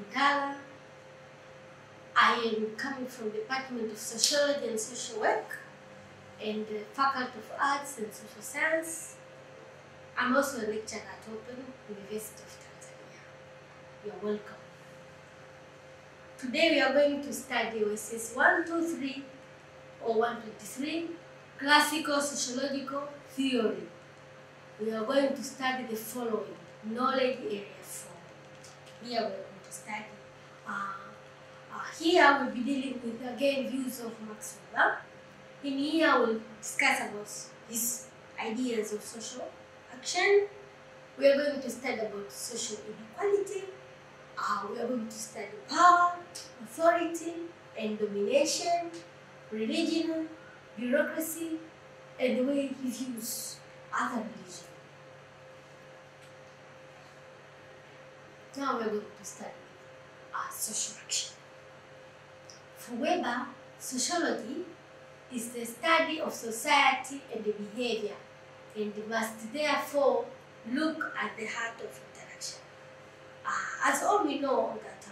Abdallah. I am coming from the Department of Sociology and Social Work and the Faculty of Arts and Social Science. I'm also a lecturer at Open University of Tanzania. You're welcome. Today we are going to study OSS 123 or 123, Classical Sociological Theory. We are going to study the following: knowledge area 4. Here we are going to study. Here we'll be dealing with, again, views of Max Weber. In here we'll discuss about his ideas of social action. We are going to study about social inequality. We are going to study power, authority, and domination, religion, bureaucracy, and the way he views other religions. Now we are going to study social action. For Weber, sociology is the study of society and the behavior, and must therefore look at the heart of interaction. As all we know that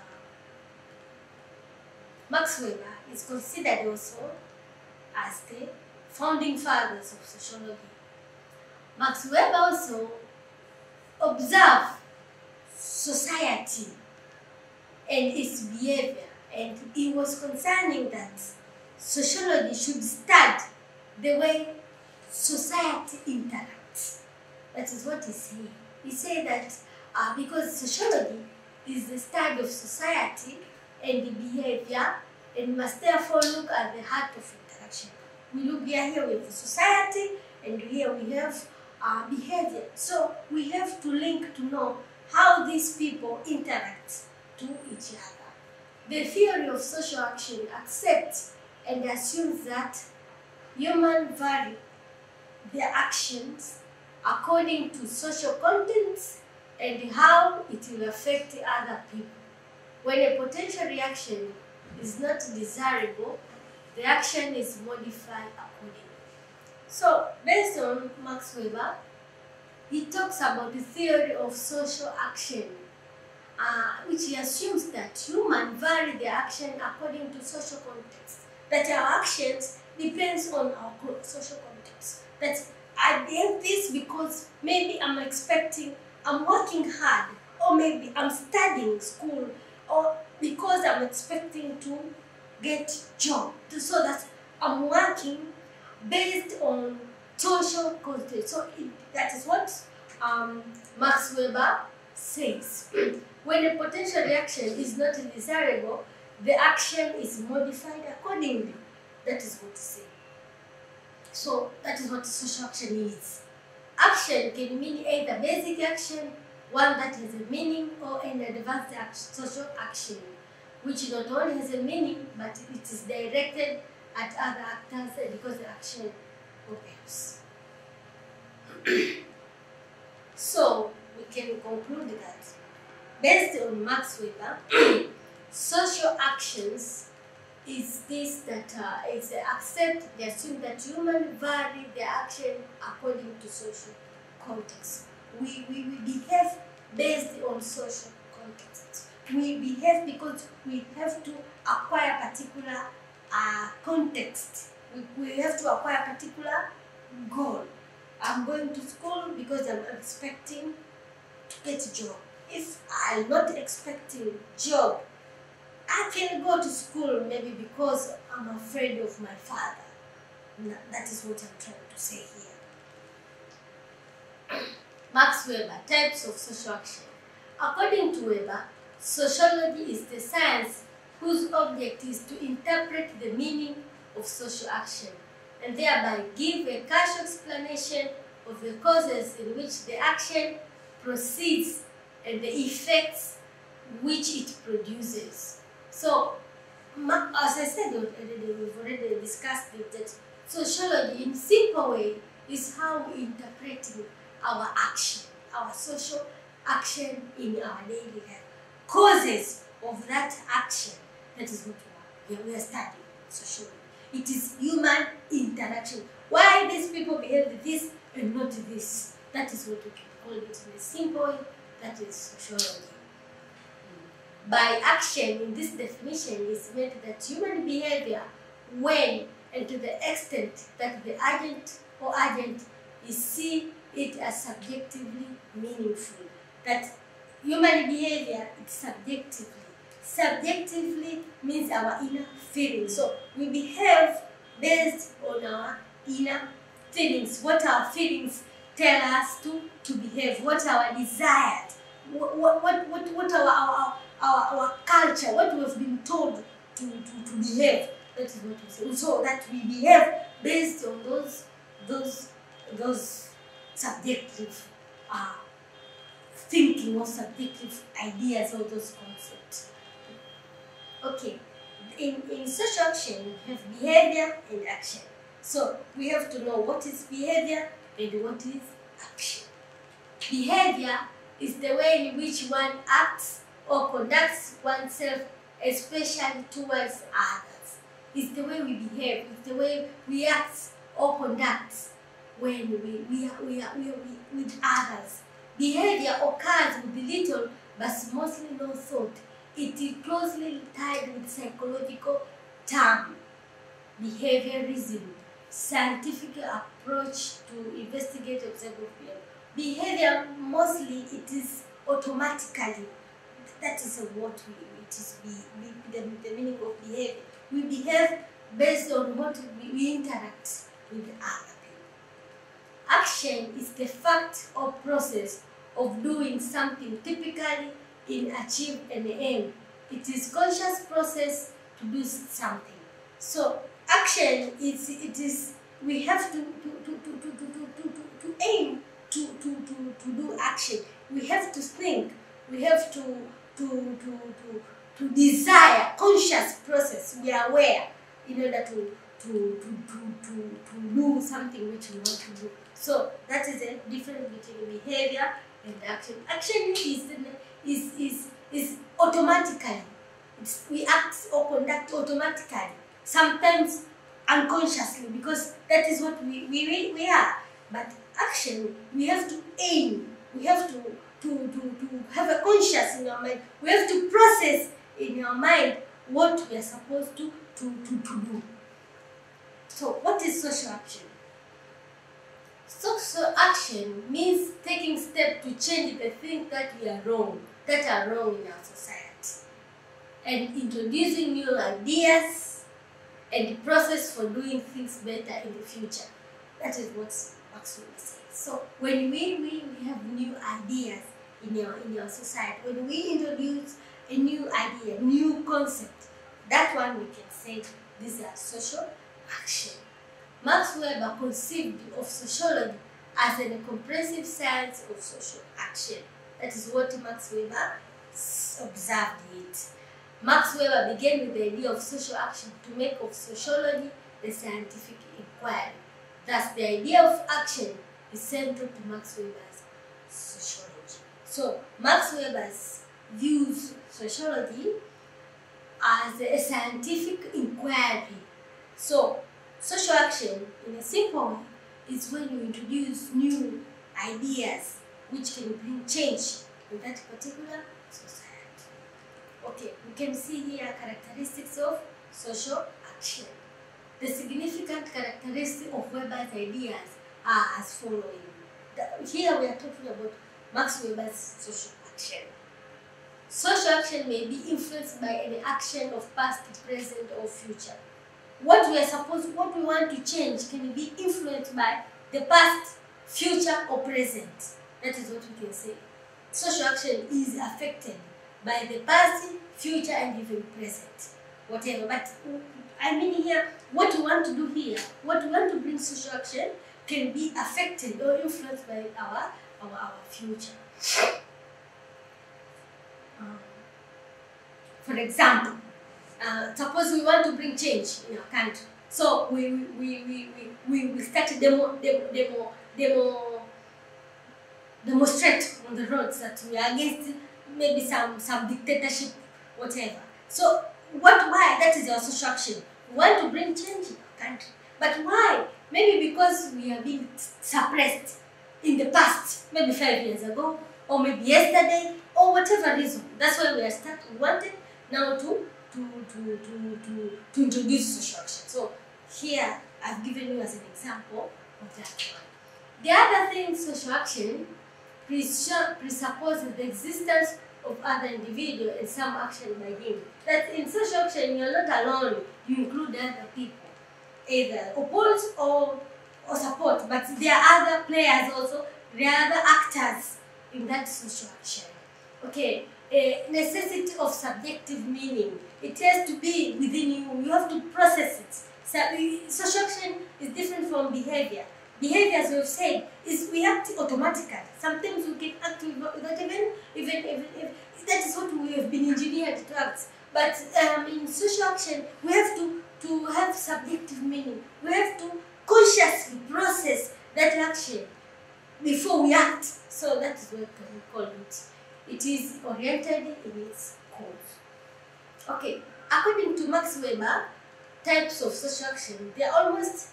Max Weber is considered also as the founding fathers of sociology. Max Weber also observed society and its behavior, and he was concerning that sociology should study the way society interacts. That is what he said. He said that because sociology is the study of society and the behavior, and must therefore look at the heart of interaction. We look here with the society, and here we have behavior. So we have to link to know how these people interact to each other. The theory of social action accepts and assumes that humans vary their actions according to social contents and how it will affect other people. When a potential reaction is not desirable, the action is modified accordingly. So, based on Max Weber, he talks about the theory of social action, which he assumes that humans vary their action according to social context. That our actions depends on our social context. That I did this because maybe I'm working hard, or maybe I'm studying school, or because I'm expecting to get job. So that I'm working based on social context. So that is what Max Weber says. When a potential reaction is not desirable, the action is modified accordingly. That is what he says. So that is what social action is. Action can mean either basic action, one that has a meaning, or an advanced social action, which not only has a meaning, but it is directed at other actors because the action occurs. So we can conclude that based on Max Weber, social actions is this that they assume that humans vary their action according to social context. We behave based on social context. We behave because we have to acquire particular context. We have to acquire a particular goal. I'm going to school because I'm expecting to get a job. If I'm not expecting job, I can go to school maybe because I'm afraid of my father. That is what I'm trying to say here. Max Weber, types of social action. According to Weber, sociology is the science whose object is to interpret the meaning of social action and thereby give a causal explanation of the causes in which the action proceeds and the effects which it produces. So, as I said already, we've already discussed it, that sociology in simple way is how we interpret our action, our social action in our daily life. Causes of that action, that is what we are studying sociology. It is human interaction. Why these people behave this and not this? That is what we can call it in a simple way. That is sociology. by action in this definition is meant that human behavior, when and to the extent that the agent or agent is see it as subjectively meaningful. That human behavior is subjectively. Subjectively means our inner feelings. So we behave based on our inner feelings, what our feelings tell us to behave, what our desires, what our culture, what we've been told to behave. That is what we say. So that we behave based on those subjective thinking or subjective ideas or those concepts. Okay, in social action we have behavior and action. So we have to know what is behavior and what is action. Behavior is the way in which one acts or conducts oneself, especially towards others. It's the way we behave, it's the way we act or conduct when we are with others. Behavior occurs with little but mostly no thought. It is closely tied with psychological term, behaviorism, scientific approach to investigate observable behavior. Behavior mostly it is automatically. That is what the meaning of behavior. We behave based on what we interact with other people. Action is the fact or process of doing something, typically in achieve an aim. It is conscious process to do something. So action is we have to aim to do action. We have to think. We have to desire, conscious process. We are aware in order to do something which we want to do. So that is a difference between behavior and action. Action is automatically. We act or conduct automatically. Sometimes unconsciously, because that is what we are. But action, we have to aim. We have to have a conscious in our mind. We have to process in our mind what we are supposed to do. So what is social action? Social action means taking steps to change the things that are wrong in our society, and introducing new ideas and the process for doing things better in the future. That is what Maxwell says. So when we have new ideas in our society, when we introduce a new idea, new concept, that one we can say these are social action. Max Weber conceived of sociology as a comprehensive science of social action. That is what Max Weber observed it. Max Weber began with the idea of social action to make of sociology the scientific inquiry. Thus, the idea of action is central to Max Weber's sociology. So, Max Weber's views sociology as a scientific inquiry. So, social action, in a simple way, is when you introduce new ideas which can bring change in that particular society. Okay, we can see here characteristics of social action. The significant characteristics of Weber's ideas are as following. Here we are talking about Max Weber's social action. Social action may be influenced by any action of past, present, or future. What we want to change can be influenced by the past, future, or present. That is what we can say. Social action is affected by the past, future, and even present. Whatever. But I mean here, what we want to do here, what we want to bring social action can be affected or influenced by our future. For example, suppose we want to bring change in our country. So we start demonstrate on the roads that we are against maybe some dictatorship, whatever. So why? That is our social action. We want to bring change in our country. But why? Maybe because we are being suppressed in the past, maybe 5 years ago, or maybe yesterday, or whatever reason. That's why we wanted now to introduce social action. So here I've given you as an example of that one. The other thing, social action presupposes the existence of other individual and some action by him. That in social action you're not alone, you include other people, either oppose or support, but there are other players also, there are other actors in that social action. Okay, necessity of subjective meaning. It has to be within you. You have to process it. So, social action is different from behavior. Behavior, as we've said, is we act automatically. Sometimes we can act without even that is what we have been engineered to act. But in social action, we have to have subjective meaning. We have to consciously process that action before we act. So that is what we call it. It is oriented in its cause. Okay, according to Max Weber, types of social action, there are almost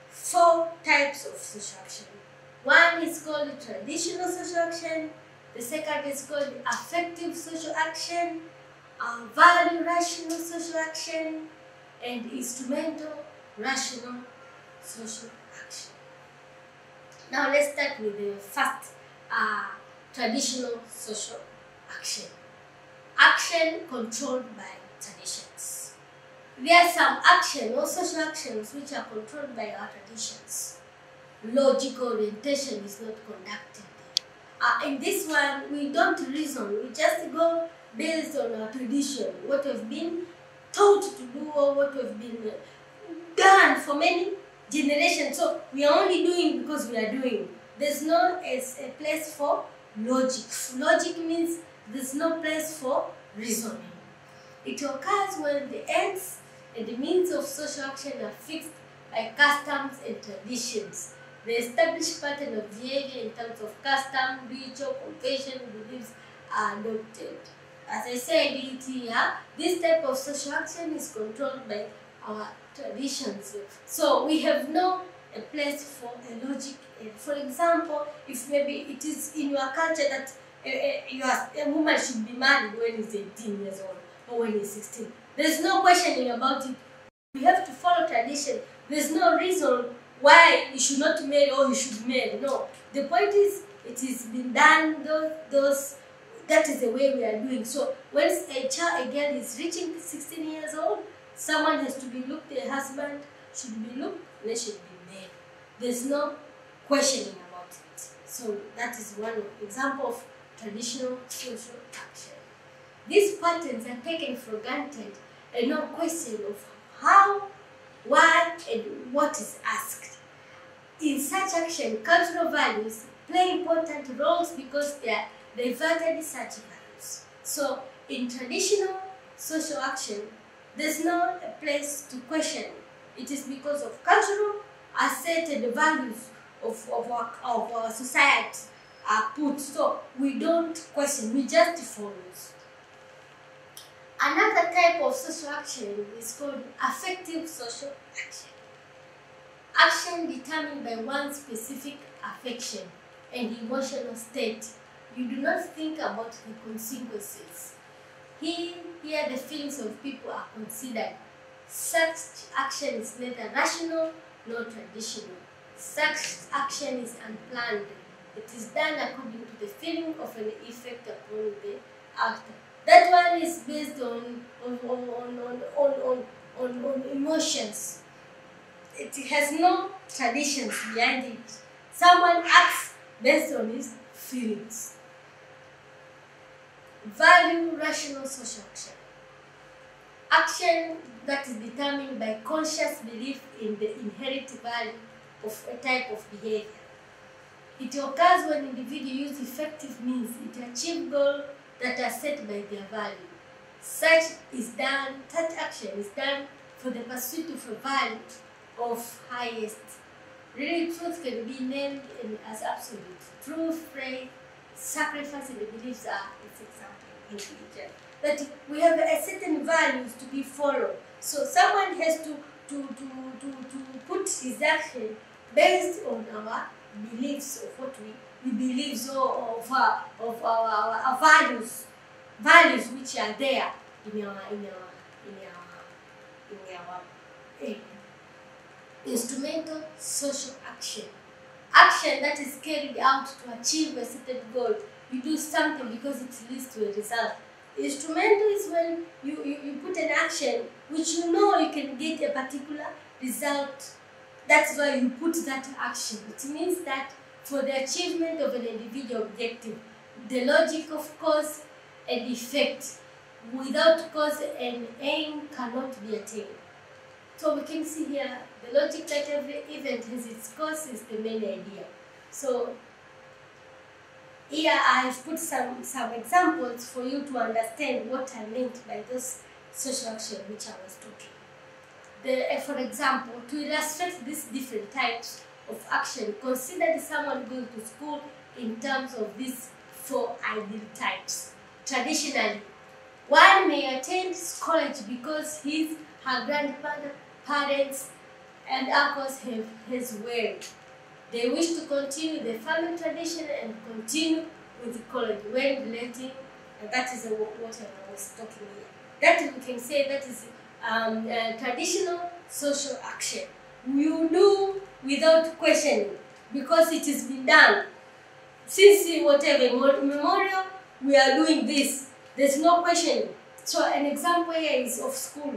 4 types of social action. One is called traditional social action, the second is called affective social action, value rational social action, and instrumental rational social action. Now let's start with the first traditional social action. Action controlled by traditions. There are some action or social actions which are controlled by our traditions. Logical orientation is not conducted. In this one, we don't reason, we just go based on our tradition, what we've been taught to do or what we've been done for many generations. So we are only doing because we are doing. There's no a place for logic. Logic means there's no place for reasoning. It occurs when the ends and the means of social action are fixed by customs and traditions. The established pattern of behavior in terms of custom, ritual, convention, beliefs are adopted. As I said here, this type of social action is controlled by our traditions. So we have no place for a logic. For example, if maybe it is in your culture that a woman should be married when he's 18 years old or when he's 16. There's no questioning about it. We have to follow tradition. There's no reason why you should not marry or you should marry. No. The point is, it is been done, that is the way we are doing. So once a girl is reaching 16 years old, someone has to be looked, a husband should be looked, they should be married. There's no questioning about it. So that is one example of traditional social action. These patterns are taken for granted and no question of how, why, and what is asked. In such action, cultural values play important roles because they are diverted such values. So in traditional social action, there's no place to question. It is because of cultural assets and the values of our society are put. So we don't question, we just follow. Another type of social action is called affective social action. Action determined by one's specific affection and emotional state. You do not think about the consequences. Here the feelings of people are considered. Such action is neither rational nor traditional. Such action is unplanned. It is done according to the feeling of an effect upon the actor. That one is based on emotions. It has no traditions behind it. Someone acts based on his feelings. Value rational social action. Action that is determined by conscious belief in the inherent value of a type of behavior. It occurs when individuals use effective means to achieve goals that are set by their value. Such action is done for the pursuit of a value of highest. Really, truth can be named as absolute. Truth, faith, sacrifice, and the beliefs are its example in religion. That we have a certain values to be followed. So someone has to put his action based on our beliefs of what we believe so of our values which are there in our eh, instrumental social action. Action that is carried out to achieve a certain goal. You do something because it leads to a result. Instrumental is when you put an action which you know you can get a particular result. That's why you put that action. It means that for the achievement of an individual objective, the logic of cause and effect, without cause and aim, cannot be attained. So we can see here the logic that every event has its cause is the main idea. So here I have put some examples for you to understand what I meant by this social action which I was talking. For example, to illustrate these different types of action, consider someone going to school in terms of these four ideal types. Traditionally, one may attend college because her grandparents and uncles have his will. They wish to continue the family tradition and continue with college when relating, and that is what I was talking here. That we can say that is traditional social action. You do without questioning because it has been done. Since whatever memorial, we are doing this. There's no questioning. So an example here is of school.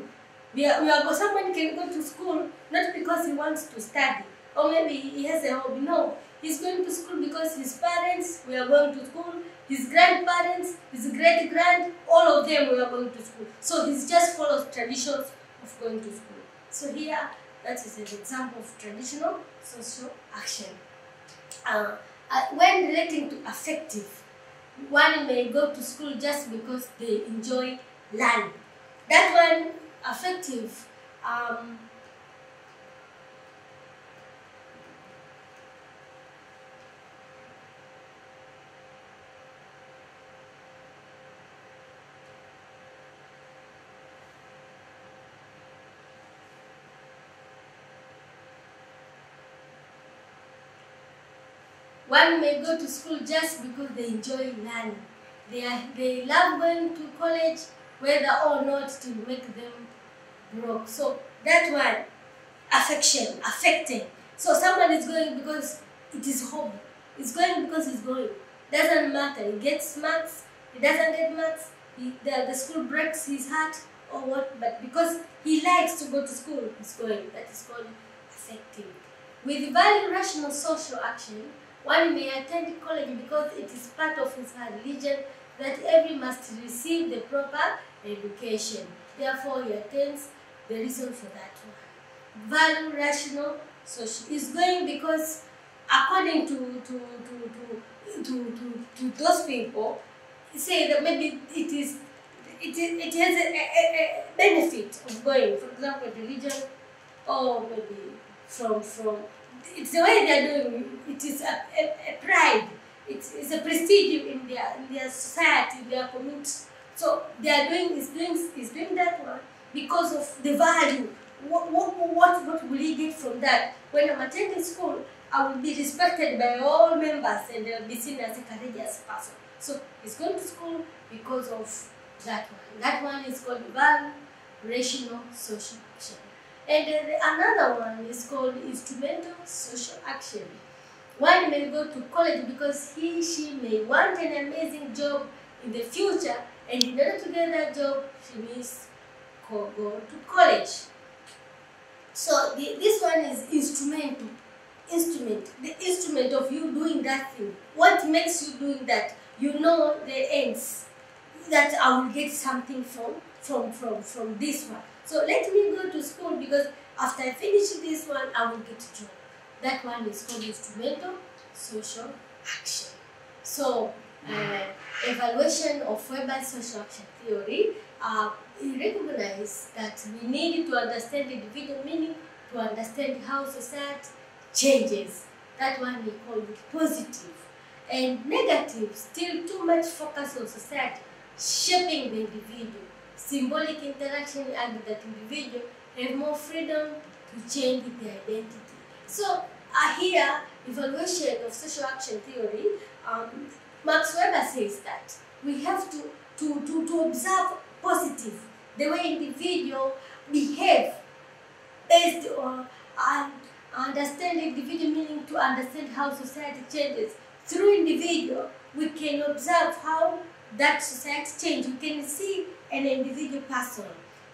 Someone can go to school not because he wants to study, or maybe he has a hobby. No, he's going to school because his parents were going to school, his grandparents, his great-grand, all of them were going to school. So he just follows traditions of going to school. So here, that is an example of traditional social action. When relating to affective, one may go to school just because they enjoy learning. That one, affective, one may go to school just because they enjoy learning. They love going to college, whether or not to make them broke. So that one, affecting. So someone is going because it is hobby. It's going because he's going. Doesn't matter. He gets marks. He doesn't get marks. The school breaks his heart or what. But because he likes to go to school, he's going. That is called affecting. With value rational social action, one may attend college because it is part of his religion that every must receive the proper education. Therefore, he attends the reason for that one. Value rational social is going because according to those people, say that maybe it has a benefit of going. For example, religion, or maybe from it's the way they are doing. It is a pride. It's a prestige in their society, in their community. So they are doing that one because of the value. What will he get from that? When I'm attending school, I will be respected by all members and they'll be seen as a courageous person. So he's going to school because of that one. That one is called value rational social action. And another one is called instrumental social action. One may go to college because she may want an amazing job in the future, and in order to get that job, she must go to college. So this one is instrumental. The instrument of you doing that thing. What makes you doing that? You know the ends that I will get something from this one. So let me go to school because after I finish this one, I will get a job. That one is called instrumental social action. So evaluation of verbal social action theory, we recognize that we need to understand individual meaning to understand how society changes. That one we call it positive. And negative, still too much focus on society shaping the individual. Symbolic interaction and that individual have more freedom to change their identity. So here, evaluation of social action theory, Max Weber says that we have to observe positive, the way individual behave based on understand individual, meaning to understand how society changes. Through individual, we can observe how that society changes. We can see an individual person.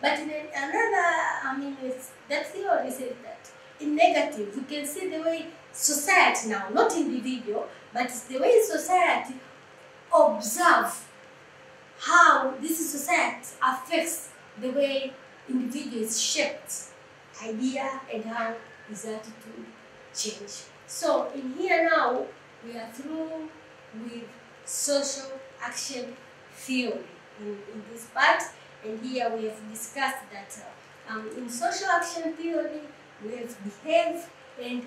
But in that theory says that in negative, we can see the way society now, not individual, but it's the way society observe how this society affects the way individual is shaped, idea, and how his attitude change. So in here now, we are through with social action theory in this part, and here we have discussed that in social action theory, we have behave and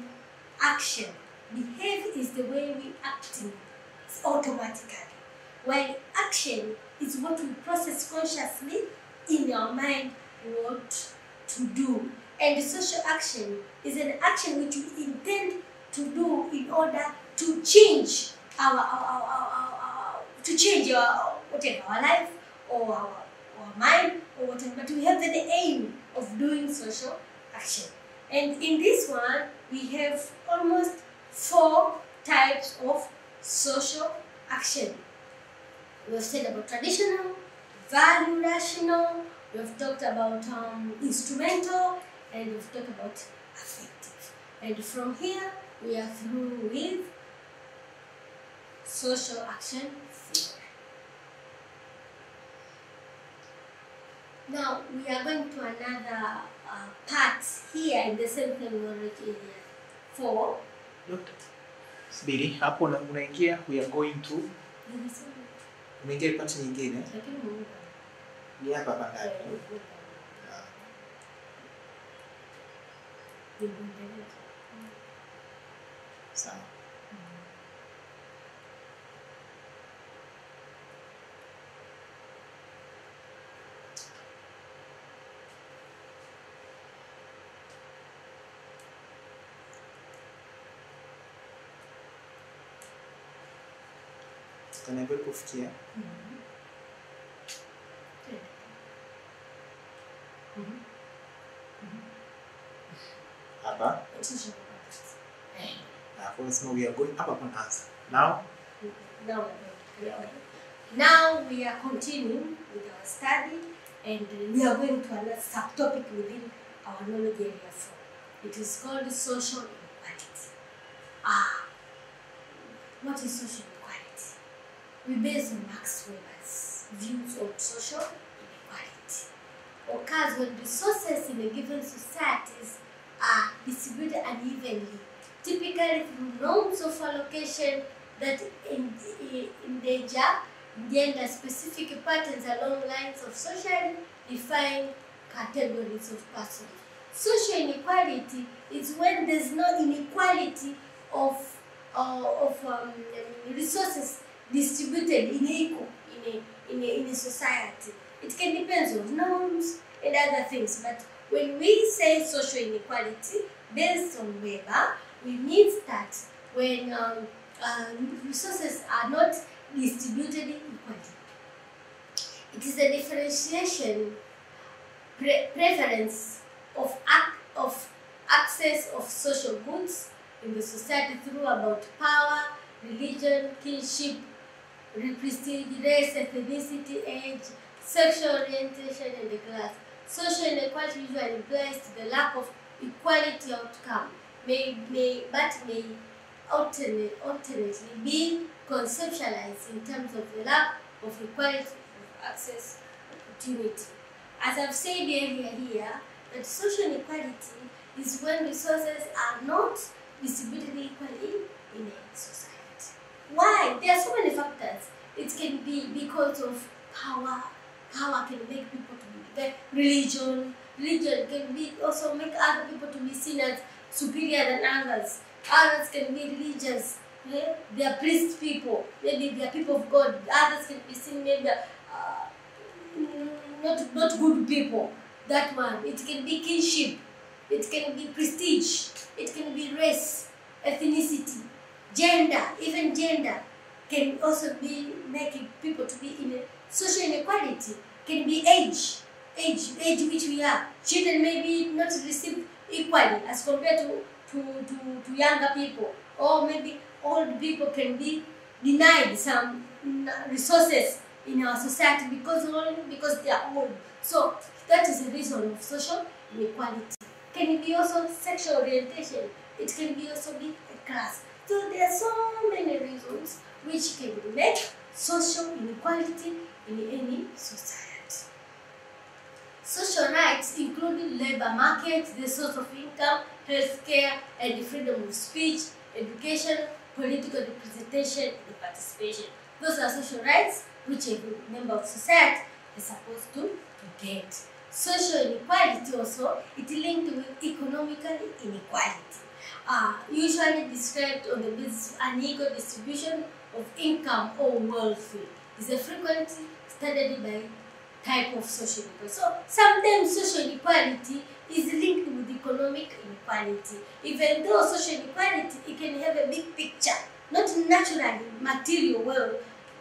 action. Behave is the way we acting automatically, while action is what we process consciously in our mind what to do. And social action is an action which we intend to do in order to change our whatever, our life or our mind or whatever. But we have the aim of doing social action. And in this one, we have almost 4 types of social action. We have said about traditional, value rational, we have talked about instrumental, and we've talked about affective. And from here, we are through with social action theory. Now, we are going to another part here in the same terminology area 4. Subiri, hapo unaingia, we are going to unaingia part nyingine. Ni hapa baadaye. Sawa. Kaniambia kufikia. Hapa. We are going up upon answer. Now we are continuing with our study, and we are going to another subtopic within our knowledge area 4. It is called social inequality. What is social inequality? We base on Max Weber's views on social inequality. Occurs when resources in a given societies are distributed unevenly, typically through norms of allocation that endanger gender-specific patterns along lines of socially defined categories of persons. Social inequality is when there's no inequality of resources distributed in equal in a society. It can depend on norms and other things, but when we say social inequality based on Weber, we mean that when resources are not distributed equally. It is a differentiation, preference of access of social goods in the society through about power, religion, kinship, prestige, race, ethnicity, age, sexual orientation, and the class. Social inequality usually implies the lack of equality outcome, may alternately be conceptualized in terms of the lack of equality of access opportunity. As I've said here, that social inequality is when resources are not distributed equally in a society. Why? There are so many factors. It can be because of power. Power can make people to be religion. Religion can be also make other people to be seen as superior than others. Others can be religious. They are priest people. Maybe they are people of God. Others can be seen maybe not good people. That one. It can be kinship. It can be prestige. It can be race. ethnicity, gender, even gender can also be making people to be in a social inequality. Can be age which we have. Children maybe not receive equally as compared to younger people, or maybe old people can be denied some resources in our society because they are old. So that is the reason of social inequality. Can it be also sexual orientation? It can be also be a class. So there are so many reasons which can make social inequality in any society. Social rights include labor market, the source of income, healthcare, and the freedom of speech, education, political representation, and participation. Those are social rights which every member of society is supposed to get. Social inequality also, it linked with economical inequality. Usually described on the basis of unequal distribution of income or wealth. Is a frequently studied by type of social inequality. So sometimes social inequality is linked with economic inequality. Even though social inequality, it can have a big picture, not naturally material wealth,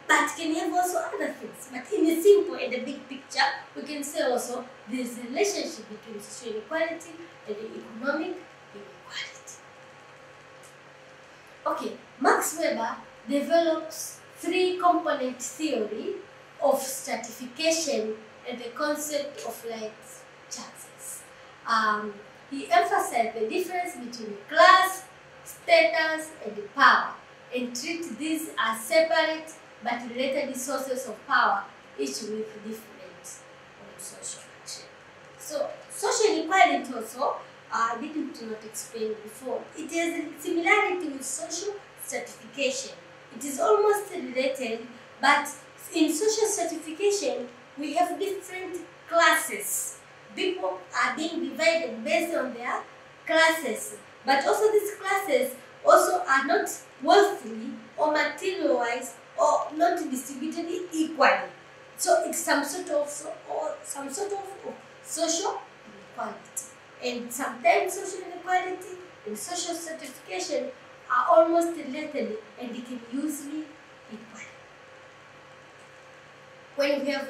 but can have also other things. But in a simple and a big picture, we can say also there is a relationship between social inequality and the economic inequality. Okay, Max Weber develops three-component theory of stratification and the concept of life chances. He emphasized the difference between class, status, and power, and treat these as separate but related sources of power, each with different social action. So, social inequality also, I didn't not explain before. It has a similarity with social stratification. It is almost related, but in social stratification, we have different classes. People are being divided based on their classes, but also these classes also are not wealthily or material-wise or not distributed equally. So it's some sort of social inequality. And sometimes social inequality and social stratification are almost related and they can usually equal. When we have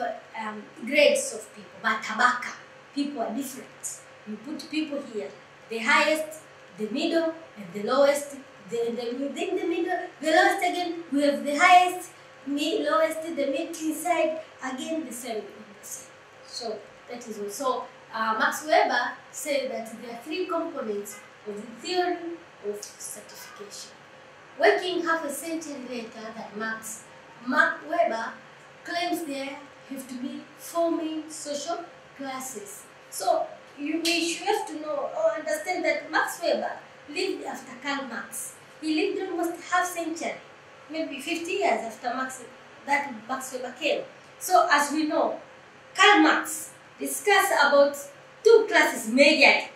grades of people, matabaka, people are different. You put people here, the highest, the middle, and the lowest. Within the middle, the lowest again, we have the highest, lowest, the mid inside, again the same. So that is also Max Weber said that there are three components of the theory of stratification. Working half a century later than Max Weber claims there have to be four main social classes. So we should have to know or understand that Max Weber lived after Karl Marx. He lived almost half century, maybe 50 years after Max Weber came. So as we know, Karl Marx discussed about two classes majorly,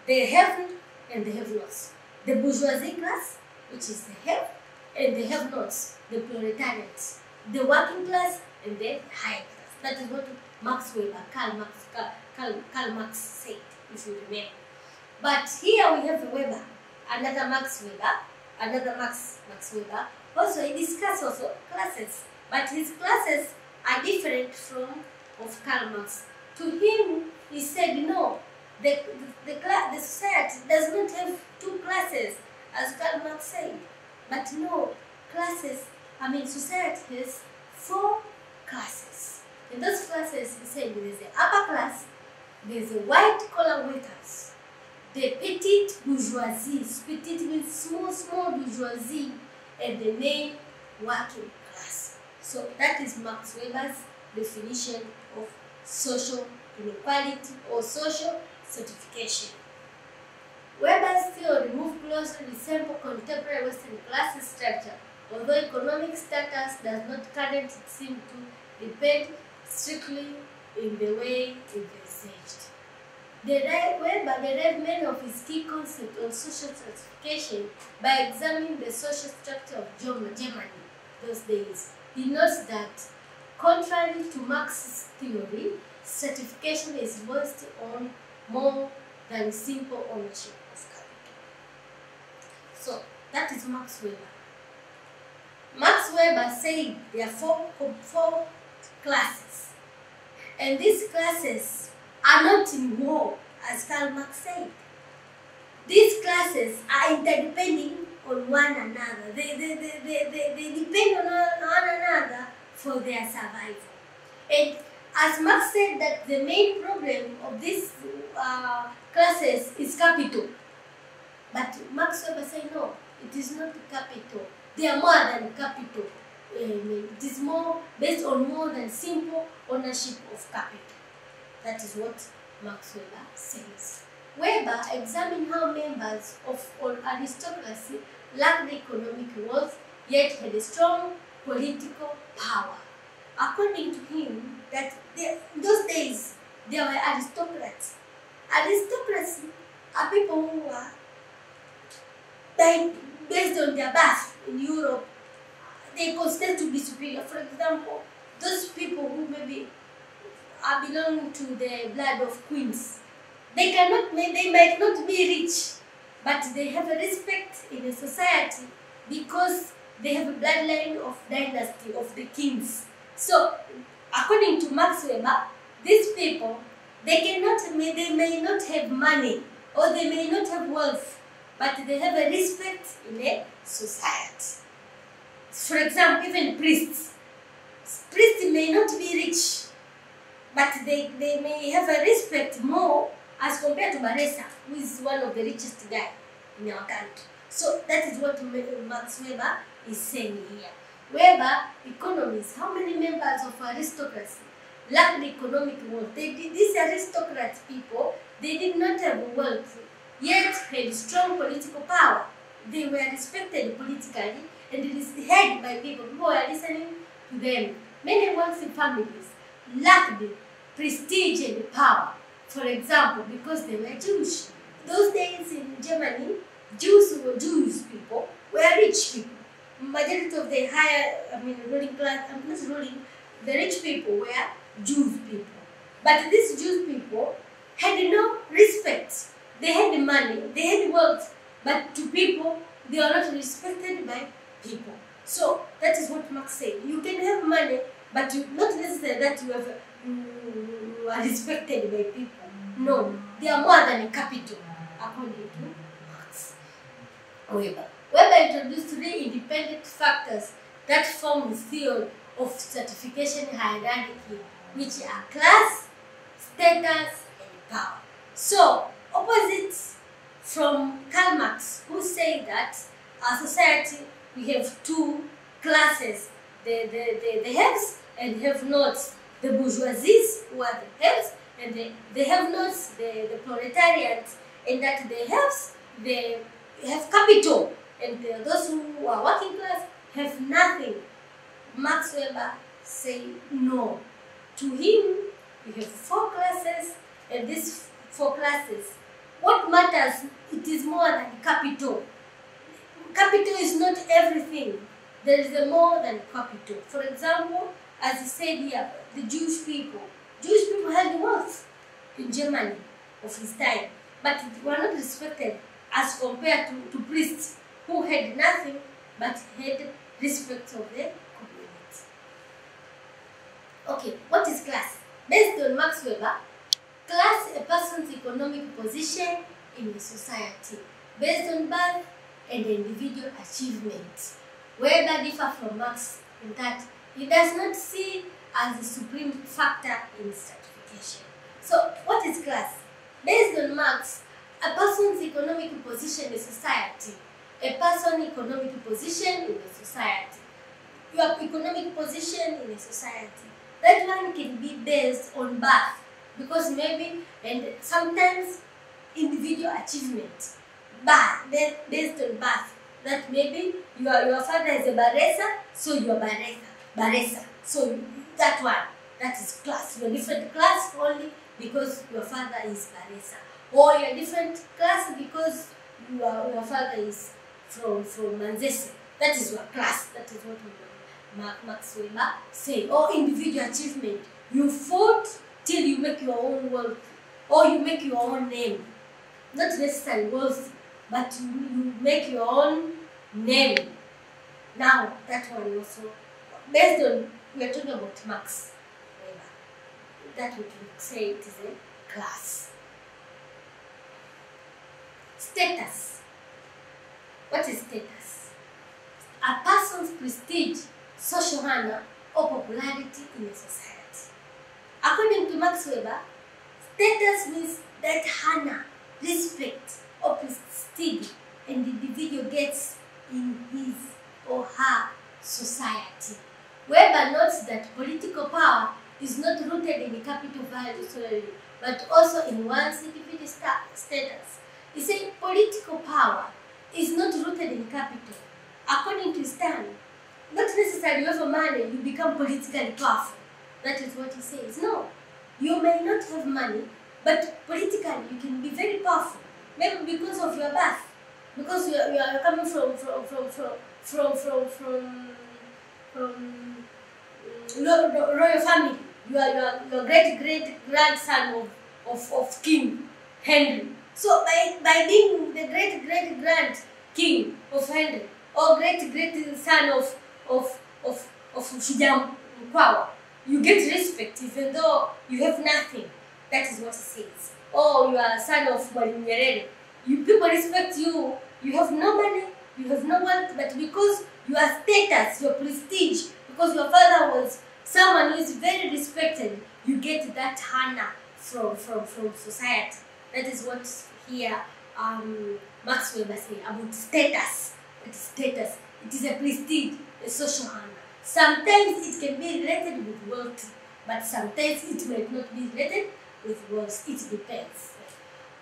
the have and the have-nots. The bourgeoisie class, which is the have, and the have-nots, the proletariat. The working class and the high class. That is what Karl Marx said, if you remember. But here we have Weber, another Max Weber. Also, he discussed also classes, but his classes are different from of Karl Marx. To him, he said no, the society does not have two classes, as Karl Marx said. But no, society has four classes. In those classes, he said there is the upper class, there is the white-collar workers, the petite bourgeoisie, petite means small bourgeoisie, and the main working class. So that is Max Weber's definition of social inequality or social stratification. Weber's theory moved closely resemble contemporary Western class structure, although economic status does not currently seem to depend strictly in the way it envisaged. Weber derived many of his key concepts on social stratification by examining the social structure of Germany those days. He notes that, contrary to Marx's theory, stratification is based on more than simple ownership of capital. So, That is Max Weber. Max Weber said there are four classes. And these classes are not in war, as Karl Marx said. These classes are interdepending on one another. They depend on one another for their survival. And as Marx said that the main problem of these classes is capital. But Max Weber said no, it is not capital. They are more than capital. It is more based on more than simple ownership of capital. That is what Max Weber says. Weber examined how members of an aristocracy lacked economic wealth yet had a strong political power. According to him, that in those days there were aristocrats. Aristocracy are people who are based on their birth in Europe. They consider to be superior. For example, those people who maybe are belonging to the blood of queens, they might not be rich, but they have a respect in a society because they have a bloodline of dynasty of the kings. So, according to Max Weber, these people, they may not have money or they may not have wealth, but they have a respect in a society. For example, even priests. Priests may not be rich, but they may have a respect more as compared to Baresa, who is one of the richest guys in our country. So that is what Max Weber is saying here. Weber economists, how many members of aristocracy lacked economic wealth? These aristocrat people, they did not have wealth, yet had strong political power. They were respected politically, and it is heard by people who are listening to them. Many wealthy families lacked prestige and power. For example, because they were Jewish. Those days in Germany, Jews were Jewish people, were rich people. Majority of the ruling class, the rich people were Jewish people. But these Jewish people had no respect. They had money, they had wealth, but to people, they are not respected by people. So that is what Marx said. You can have money, but not necessarily that you are respected by people. No, they are more than a capital, according to Marx. Weber introduced three independent factors that form the theory of stratification hierarchy, which are class, status, and power. So, opposite from Karl Marx, who say that our society, we have two classes, the haves and have-nots, the bourgeoisie, who are the haves, and the have-nots, the proletariats, and that the haves, they have capital, and those who are working class have nothing. Max Weber say no. To him, we have four classes, and these four classes, what matters, it is more than capital. Capital is not everything. There is a more than capital. For example, as he said here, the Jewish people had wealth in Germany of his time, but they were not respected as compared to priests who had nothing but had respect of the community. Okay, what is class? Based on Max Weber, class is a person's economic position in the society based on birth and individual achievement. Weber differs from Marx in that he does not see as the supreme factor in stratification. So, what is class? Based on Marx, a person's economic position in society, a person's economic position in the society. Your economic position in a society, that one can be based on birth, because maybe, and sometimes individual achievement, based on birth, that maybe your father is a Baresa, so you are Baresa. So that one, that is class. You are different class only because your father is Baresa. Or you are different class because your father is from Manzese. That is your class. That is what Max Weber say. Or individual achievement. You fought till you make your own wealth, or you make your own name. Not necessarily wealth, but you make your own name. Now, that one also, based on, we are talking about Max Weber. That we can say it is a class. Status. What is status? A person's prestige, social honor, or popularity in a society. According to Max Weber, status means that honor, respect, or prestige an individual gets in his or her society. Weber notes that political power is not rooted in capital value solely, but also in one's individual status. He said political power is not rooted in capital. According to Stan, not necessarily you have money, you become politically powerful. That is what he says. No, you may not have money, but politically you can be very powerful. Maybe because of your birth, because you are coming from royal family. You are great grandson of King Henry. So by being the great grand king of Henry, or great son of Shujam Nkwawa, you get respect even though you have nothing. That is what he says. Or you are a son of Mwalimu Nyerere. People respect you. You have no money, you have no wealth, but because your status, your prestige, because your father was someone who is very respected, you get that honor from society. That is what here Max Weber say about status. It is status. It is a prestige, a social honor. Sometimes it can be related with wealth, but sometimes it might not be related with wealth. It depends.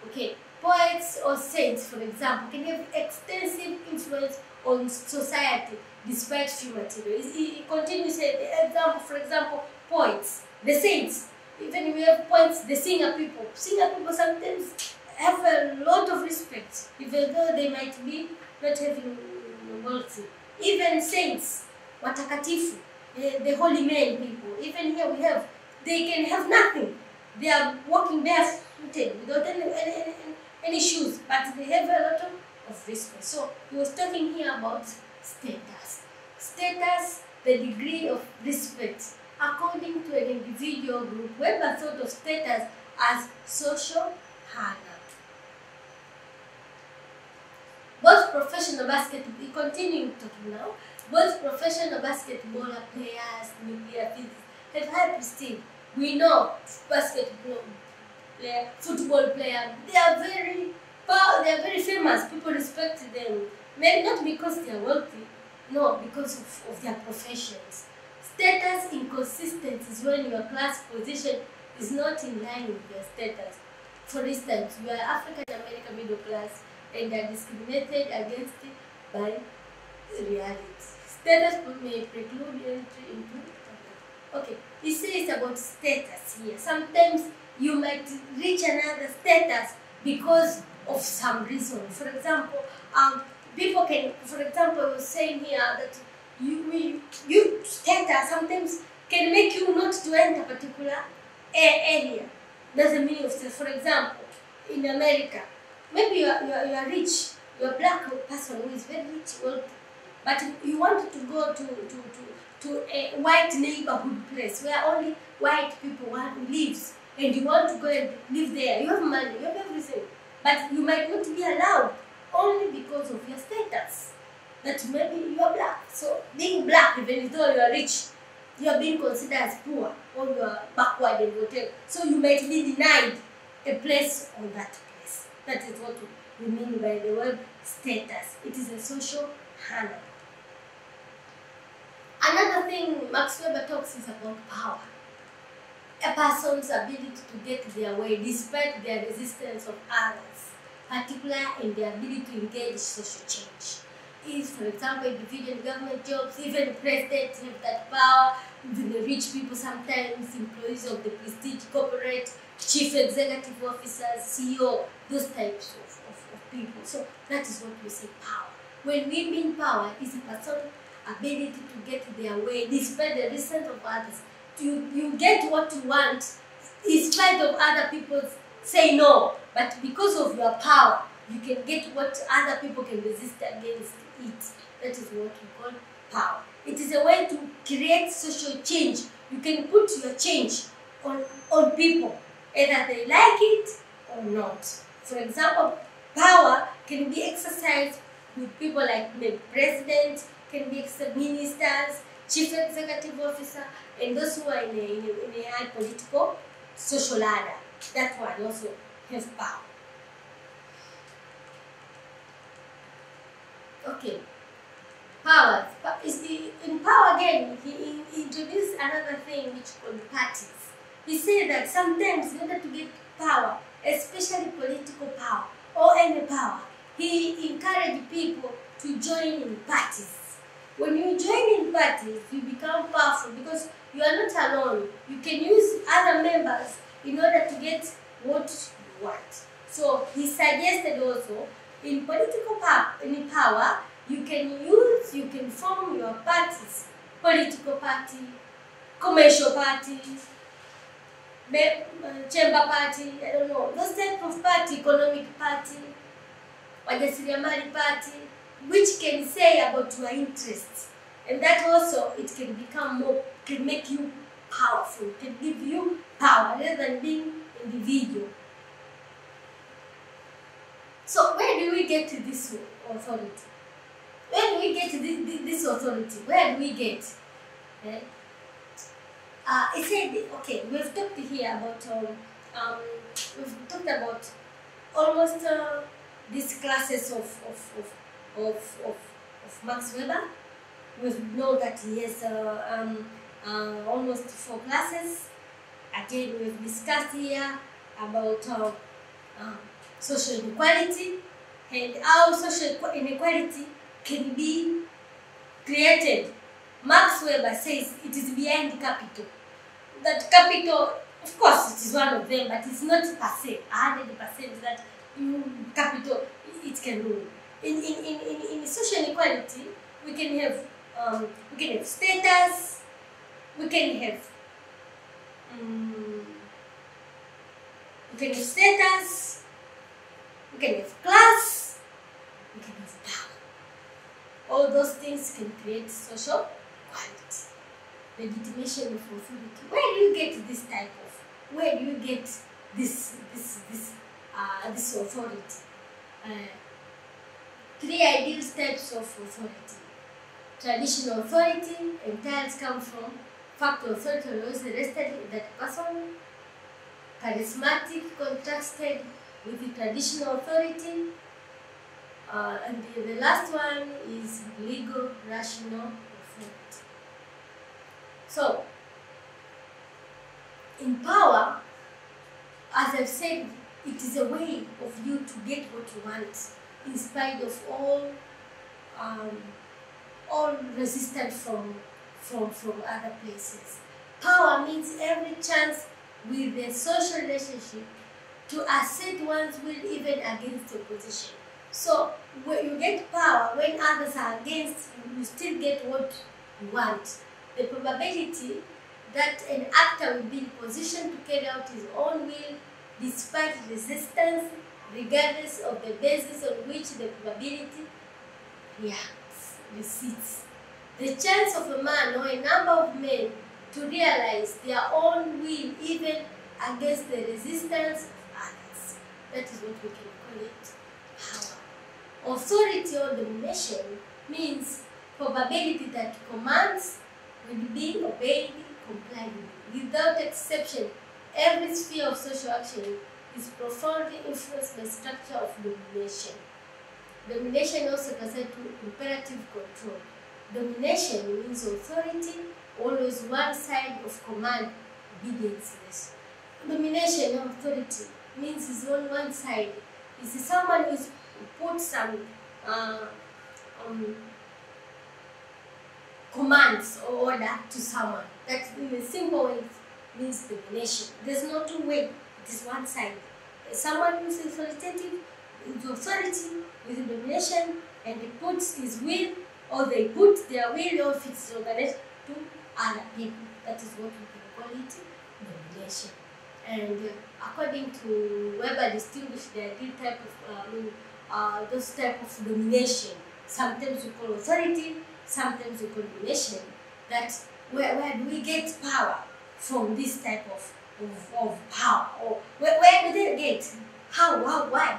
Okay. Poets or saints, for example, can have extensive influence on society despite few materials. He continues saying, the example, for example, poets, the saints, even we have poets, the singer people. Singer people sometimes have a lot of respect, even though they might be not having wealthy. Even saints, watakatifu, the holy men people, even here we have, they can have nothing. They are walking barefooted without any shoes, but they have a lot of respect. So he was talking here about status. Status, the degree of respect according to an individual group. Weber thought of status as social honor. Both professional basketball, we continue talking now, both professional basketball players, media physicists have high prestige. We know basketball player, football player, they are very famous. People respect them. Maybe not because they are wealthy, no, because of their professions. Status inconsistent is when your class position is not in line with your status. For instance, you are African American middle class and are discriminated against by reality. Status may preclude entry into. Okay, he says about status here. Sometimes you might reach another status because of some reason. For example, people can, for example, I was saying here that you status sometimes can make you not to enter a particular area. Doesn't mean of status. For example, in America, maybe you are rich, you are a black person who is very rich, wealthy, but you want to go to a white neighborhood place where only white people lives, and you want to go and live there. You have money, you have everything, but you might not be allowed only because of your status. That maybe you are black. So being black, even though you are rich, you are being considered as poor or you are backward and whatever. So you might be denied a place on that place. That is what we mean by the word status. It is a social honor. Another thing Max Weber talks is about power. A person's ability to get their way despite their resistance of others, particularly in their ability to engage social change. Is, for example, individual government jobs, even presidents have that power, even the rich people sometimes, employees of the prestige corporate, chief executive officers, CEO, those types of people. So that is what we say power. When we mean power, is a person's ability to get their way despite the resistance of others. You get what you want in spite of other people say no, but because of your power, you can get what other people can resist against. it. That is what we call power. It is a way to create social change. You can put your change on people, either they like it or not. For example, power can be exercised with people like the president, can be ministers, chief executive officer, and those who are in a high political social ladder. That one also has power. Okay. Powers. In power again, he introduced another thing which called parties. He said that sometimes in order to get power, especially political power or any power, he encouraged people to join in parties. When you join in parties, you become powerful because you are not alone. You can use other members in order to get what you want. So he suggested also in political power, you can form your parties, political party, commercial party, chamber party, I don't know, those type of party, economic party, wajasiriamali party, which can say about your interests. And that also, it can become more, can make you powerful, can give you power rather than being individual. So where do we get this authority? Where do we get this authority? Where do we get? It said, okay, we've talked here about, we've talked about almost these classes of Max Weber. We know that he has almost 4 classes. Again, we've discussed here about social inequality and how social inequality can be created. Max Weber says it is behind capital. That capital, of course, it is one of them, but it's not per se, 100% that capital it can rule. In social inequality, we can have status, we can have status, we can have class, we can have power. All those things can create social equality, legitimation of authority. Where do you get this type of? Where do you get this authority? 3 ideal types of authority. Traditional authority entails come from fact authority always rested in that person. Charismatic contrasted with the traditional authority. And the last one is legal rational authority. So, in power, as I've said, it is a way of you to get what you want, in spite of all resistance from other places. Power means every chance with the social relationship to assert one's will even against opposition. So when you get power, when others are against, you still get what you want. The probability that an actor will be in position to carry out his own will despite resistance, regardless of the basis on which the probability recedes. The chance of a man or a number of men to realize their own will even against the resistance of others. That is what we can call it power. Authority or domination means probability that commands will be obeyed, complied with. Without exception, every sphere of social action is profoundly influenced by structure of domination. Domination also translates to imperative control. Domination means authority, always one side of command, obedience. Domination or authority means is on one side. Is someone who puts some commands or order to someone. That in a simple way means domination. There's no two way. It is one side. Someone who is authoritative with authority, with domination, and he puts his will, or they put their will, or if it's organized, to other people. That is what we can call it domination. And according to Weber distinguished the ideal type of those type of domination sometimes we call authority, sometimes we call domination, that where do we get power from this type of power? Or where do they get? How, why?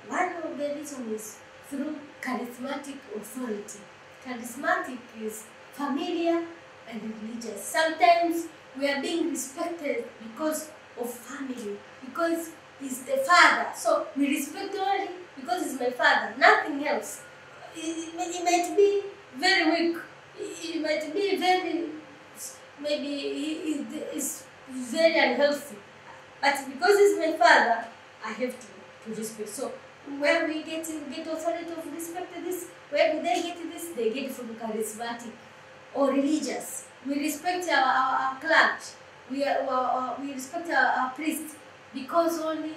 One of the reasons is through charismatic authority. Charismatic is familiar and religious. Sometimes we are being respected because of family, because he's the father. So we respect only because he's my father, nothing else. It might be very weak. It might be very, maybe he is very unhealthy. But because he's my father, I have to respect. So where we get authority of respect to this, where do they get this? They get it from charismatic or religious. We respect our clergy. We respect our priests because only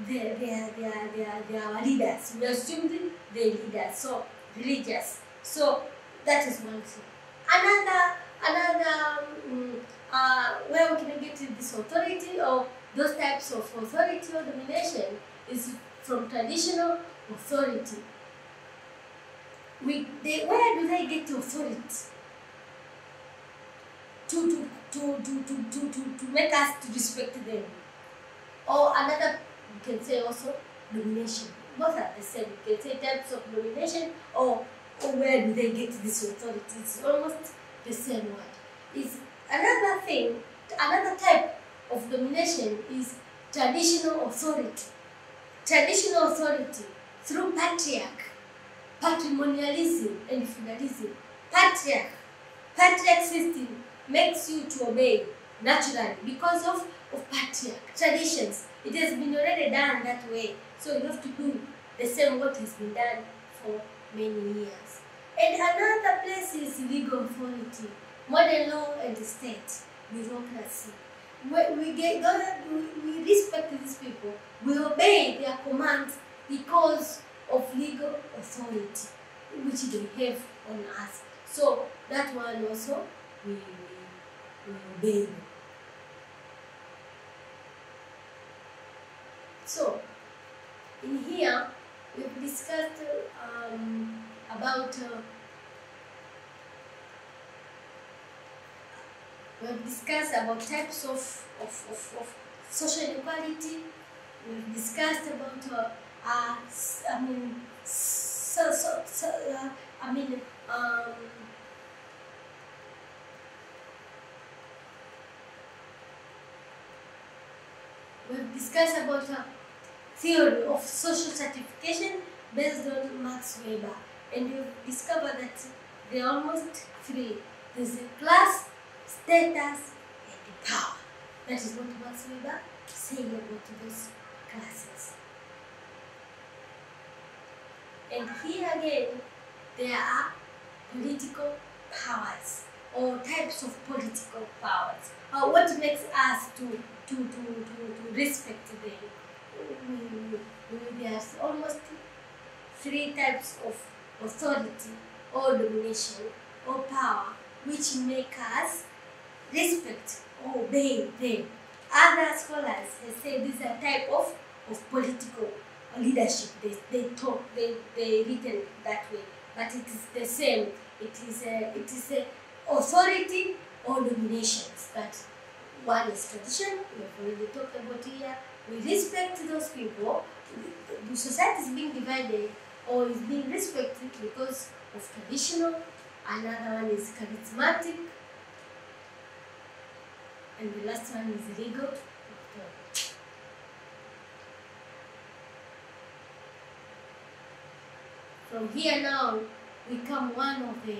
they are our leaders. We assume they're leaders. So religious. So that is one thing. Another where we can get this authority or those types of authority or domination is from traditional authority. Where do they get authority? To make us to respect them. Or another, you can say also domination. Both are the same. You can say types of domination or where do they get this authority? It's almost the same word. Is another thing, another type of domination is traditional authority. Traditional authority through patriarch, patrimonialism and feudalism. Patriarch system makes you to obey naturally because of patriarch traditions. It has been already done that way, so you have to do the same what has been done for many years. And another place is legal authority, modern law and state, bureaucracy. We respect these people, we obey their commands because of legal authority which they have on us. So that one also we obey. So in here we've discussed about types of social inequality. We've discussed about we've discussed about theory of social stratification based on Max Weber, and we've discovered that there are almost three. There's a class, status, and power. That is what Max Weber said about those classes. And here again, there are political powers or types of political powers. What makes us to respect them? There's almost three types of authority or domination or power which make us respect or obey them. Other scholars have said these are type of political leadership. They written that way, but it is the same. It is a authority or dominations. But one is tradition. We have already talked about here. We respect those people. The society is being divided or is being respected because of traditional. Another one is charismatic, and the last one is legal. From here now, we come one of the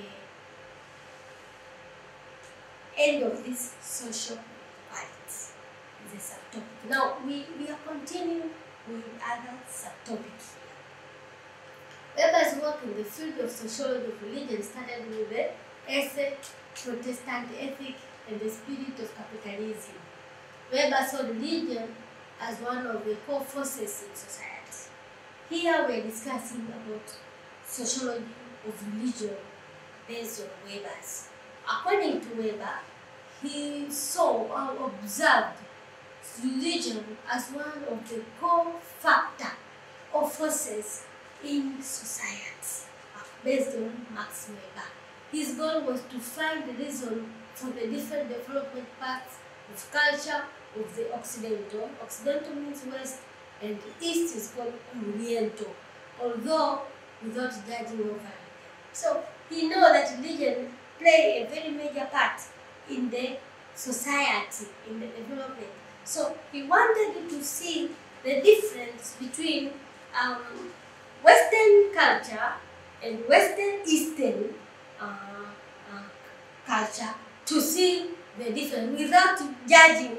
end of this social rights, the subtopic. Now we are continuing with other subtopics here. Weber's work in the field of sociology of religion started with the essay Protestant Ethic and the Spirit of Capitalism. Weber saw religion as one of the core forces in society. Here we are discussing about sociology of religion based on Weber's. According to Weber, he saw or observed religion as one of the core factor or forces in society. based on Max Weber. His goal was to find the reason for the different development paths of culture of the Occidental. Occidental means West, and East is called Oriental, although without judging over them. So he knows that religion play a very major part in the society, in the development. So he wanted to see the difference between Western culture and Western Eastern culture, to see the difference without judging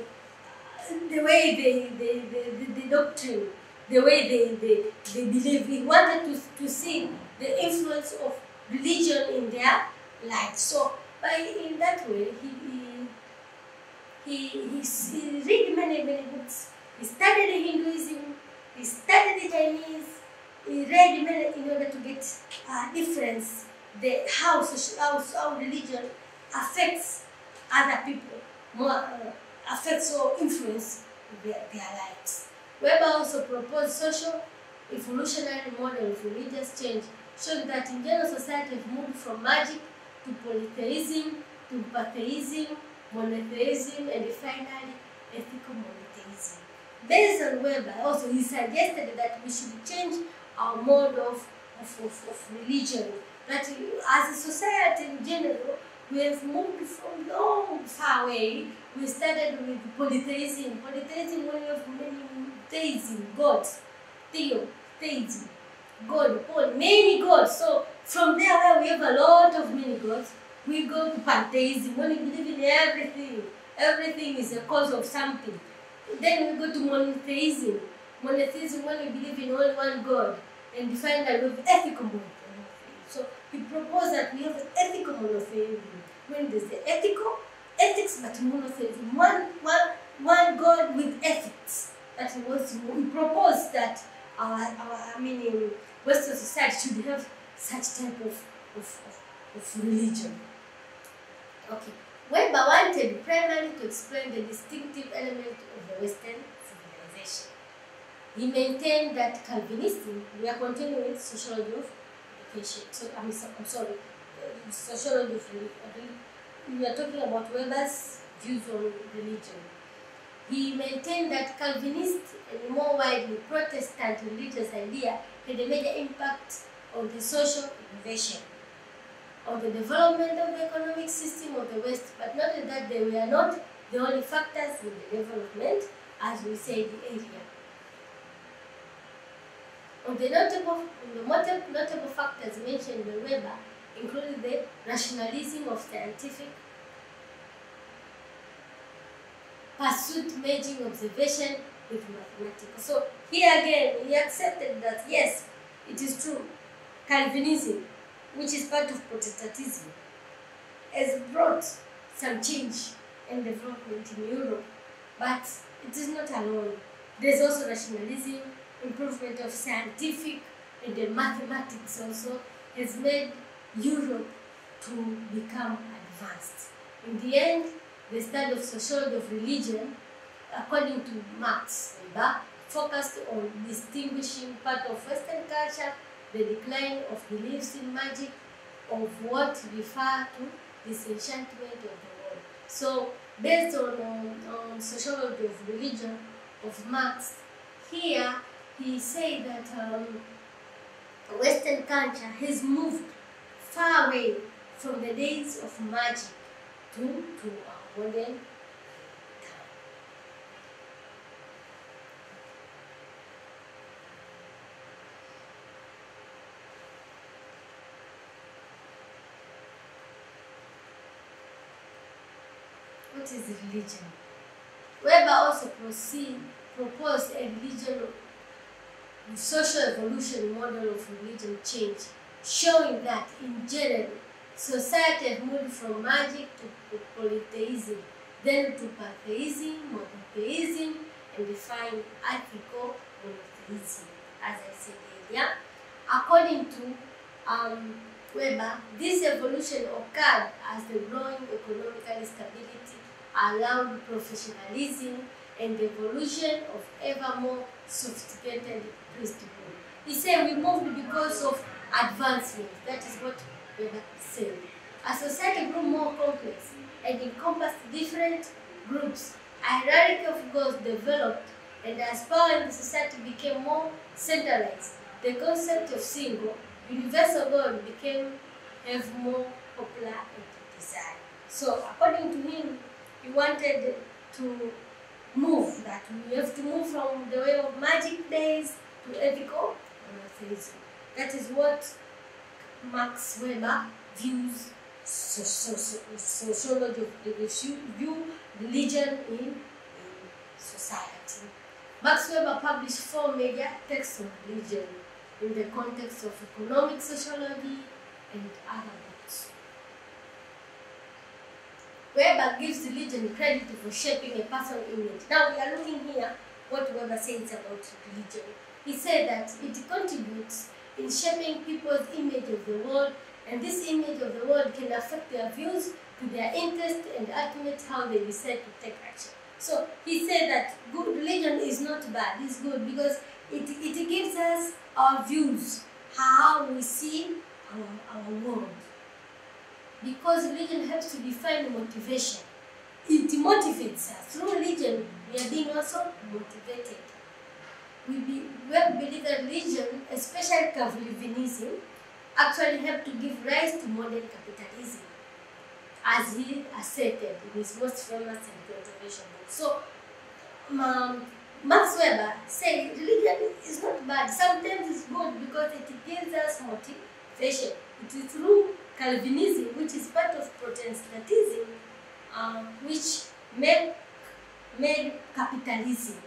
the way the doctrine, the way they believe. He wanted to see the influence of religion in their life. So in that way, he read many books. He studied Hinduism. He studied Chinese. He read many in order to get difference, how religion affects other people, affects or influence their lives. Weber also proposed social evolutionary model of religious change, showing that in general society have moved from magic to polytheism, to pantheism, monotheism, and finally ethical monotheism. Based on Weber, also he suggested that we should change our mode of religion. That as a society in general, we have moved from long far away. We started with polytheism. Polytheism, when you have many theism, gods, theism, God, many gods. So from there where we have a lot of many gods, we go to pantheism, when we believe in everything. Everything is a cause of something. Then we go to monotheism. Monotheism, when we believe in only one God, and define that we have ethical monotheism. So he proposed that we have ethical monotheism. When there's the ethics, but monotheism, one God with ethics. That was, we proposed that Western society should have such type of religion. Okay. Weber wanted primarily to explain the distinctive element of the Western civilization. He maintained that Calvinism, we are continuing with sociology of education. So sociology of religion. We are talking about Weber's views on religion. He maintained that Calvinist and more widely Protestant religious idea had a major impact on the social innovation, on the development of the economic system of the West, but noted that they were not the only factors in the development, as we said earlier. The notable factors mentioned by Weber included the rationalism of scientific pursuit, merging observation with mathematics. So here again, he accepted that yes, it is true, Calvinism, which is part of Protestantism, has brought some change and development in Europe, but it is not alone. There's also rationalism, improvement of scientific and the mathematics also has made Europe to become advanced. In the end, the study of sociology of religion, according to Max Weber, focused on distinguishing part of Western culture, the decline of beliefs in magic, of what refer to disenchantment of the world. So, based on sociology of religion of Marx, here he said that Western culture has moved far away from the days of magic to our modern time. What is religion? Weber also proposed a social evolution model of religion change, showing that in general, society has moved from magic to polytheism, then to pantheism, monotheism, and defined ethical monotheism, as I said earlier. According to Weber, this evolution occurred as the growing economical stability allowed professionalism and the evolution of ever more sophisticated priesthood. He said we moved because of advancement. That is what Weber said. A society grew more complex and encompassed different groups. A hierarchy of goals developed, and as power in the society became more centralized, the concept of single, universal God became more popular and desired. So, according to him, he wanted to move that. We have to move from the way of magic days to ethical monotheism. That is what Max Weber views sociology of the view religion in society. Max Weber published 4 major texts on religion in the context of economic sociology and other books. Weber gives religion credit for shaping a personal image. Now we are looking here what Weber says about religion. He said that it contributes in shaping people's image of the world, and this image of the world can affect their views to their interests and ultimately how they decide to take action. So he said that good religion is not bad, it's good because it gives us our views, how we see our world. Because religion helps to define motivation. It motivates us. Through religion, we are being also motivated. We believe that religion, especially Calvinism, actually helped to give rise to modern capitalism, as he asserted in his most famous and controversial book. So, Max Weber said religion is not bad. Sometimes it's good because it gives us motivation. It is through Calvinism, which is part of Protestantism, which made capitalism.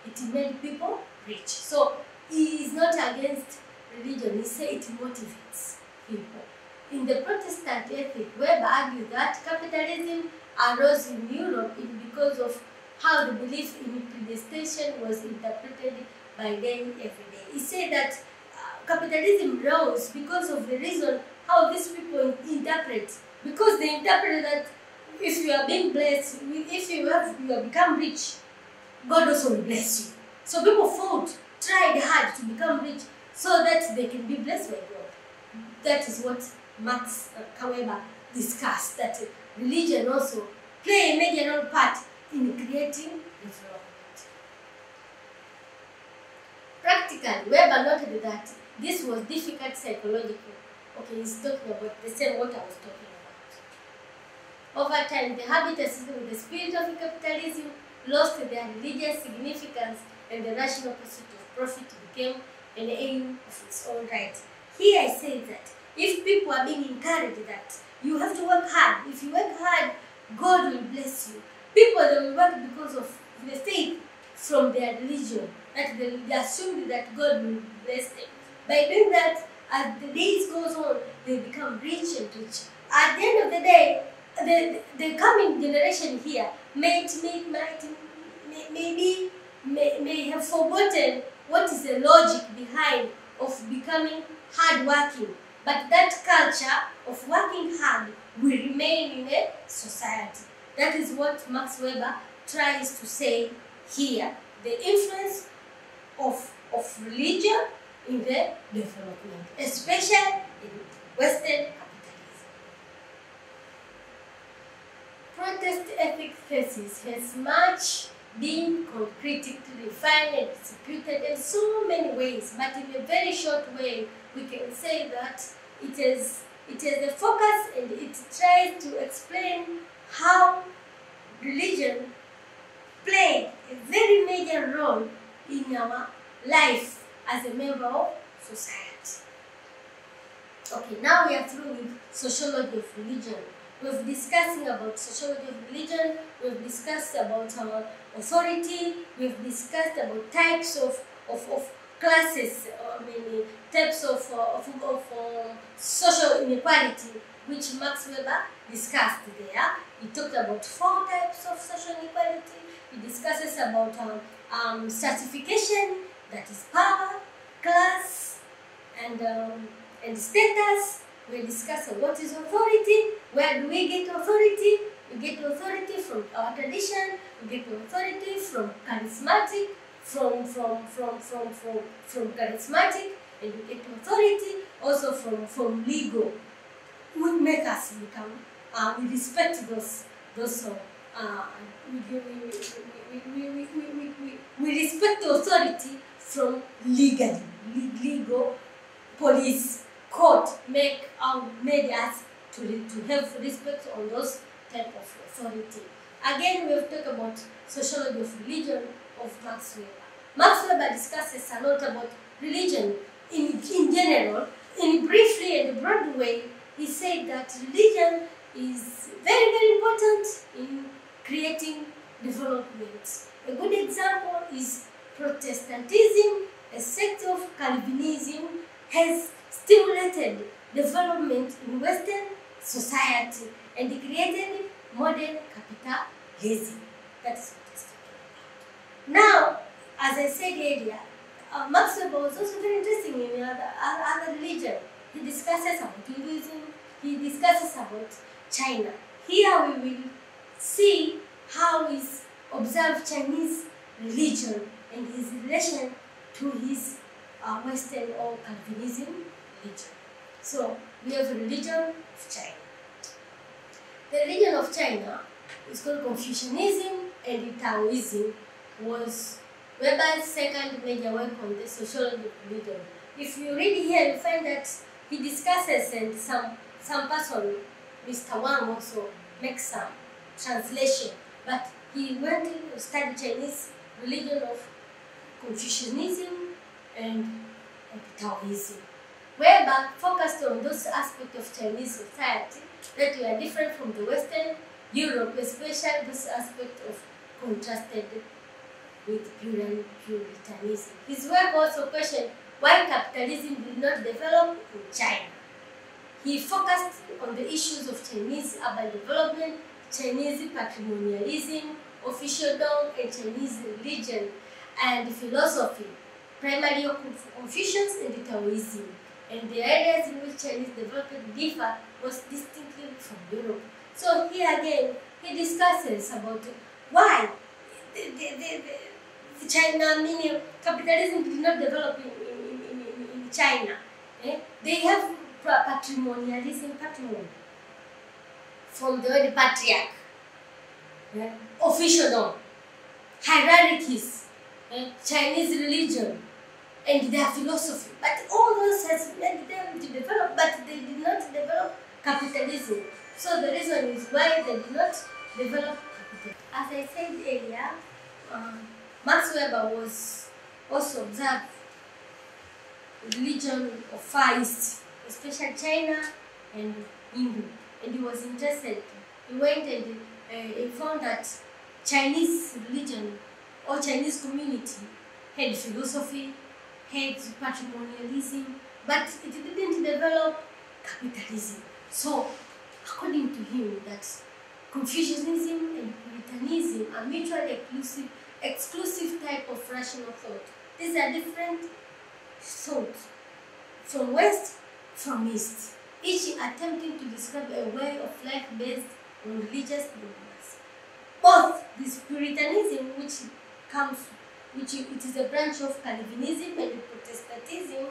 It made people rich. So he is not against religion. He says it motivates people. In the Protestant ethic, Weber argued that capitalism arose in Europe because of how the belief in predestination was interpreted by them every day. He said that capitalism rose because of the reason how these people interpret. Because they interpret that if you are being blessed, if you have become rich, God also will bless you. So people fought, tried hard to become rich so that they can be blessed by God. That is what Max Weber discussed, that religion also play a major role part in creating development. Practically, Weber noted that this was difficult psychologically. Okay, he's talking about the same what I was talking about. Over time, the habitus with the spirit of capitalism lost their religious significance, and the rational pursuit of profit became an aim of its own right. Here I say that if people are being encouraged that you have to work hard, if you work hard, God will bless you. People that will work because of the faith from their religion, that they assume that God will bless them. By doing that, as the days goes on, they become rich and rich. At the end of the day, the coming generation here may have forgotten what is the logic behind of becoming hardworking. But that culture of working hard will remain in a society. That is what Max Weber tries to say here. The influence of religion in the development, especially in Western capitalism. Protest ethics thesis has much been critically refined and disputed in so many ways, but in a very short way, we can say that it is a focus and it tries to explain how religion played a very major role in our life as a member of society. Okay, now we are through with sociology of religion. We've discussing about sociology of religion, we've discussed about authority, we've discussed about types of classes, types of social inequality, which Max Weber discussed there. He talked about 4 types of social inequality. He discusses about stratification, that is power, class, and status. We discuss what is authority, where do we get authority? We get authority from our tradition, we get authority from charismatic, from charismatic, and we get authority also from legal, would make us become, we respect those we respect the authority from legal, police, court made us to have respect on those type of authority. Again, we have talked about sociology of religion of Max Weber. Max Weber discusses a lot about religion in general. In briefly and broad way, he said that religion is very, very important in creating development. A good example is Protestantism, a sect of Calvinism, has stimulated development in Western society and created modern capitalism. That's what it's talking about. Now, as I said earlier, Max Weber was also very interesting in other religion. He discusses about Hinduism, he discusses about China. Here we will see how he observed Chinese religion and his relation to his Western or Calvinism religion. So, we have the religion of China. The religion of China is called Confucianism, and Taoism was Weber's second major work on the sociology of religion. If you read here, you find that he discusses, and some person, Mr. Wang, also makes some translation, but he went to study Chinese religion of Confucianism and Taoism. Weber focused on those aspects of Chinese society that were different from the Western Europe, especially those aspects of contrasted with Puritanism. His work also questioned why capitalism did not develop in China. He focused on the issues of Chinese urban development, Chinese patrimonialism, officialdom, and Chinese religion and philosophy, primarily Confucius and Taoism, and the areas in which Chinese development differ most distinctly from Europe. So here again, he discusses about why the China, meaning capitalism, did not develop in China. They have patrimonialism, patrimony, from the word patriarch, officialdom, hierarchies, Chinese religion, and their philosophy. But all those has made them to develop, but they did not develop capitalism. So the reason is why they did not develop capitalism. As I said earlier, Max Weber was also observed religion of Far East, especially China and Hindu, and he was interested. He went and he found that Chinese religion or Chinese community had philosophy, had patrimonialism, but it didn't develop capitalism. So, according to him, that Confucianism and Puritanism are mutually exclusive type of rational thought. These are different thoughts from West, from East, each attempting to describe a way of life based on religious dogmas. Both this Puritanism, it is a branch of Calvinism and Protestantism,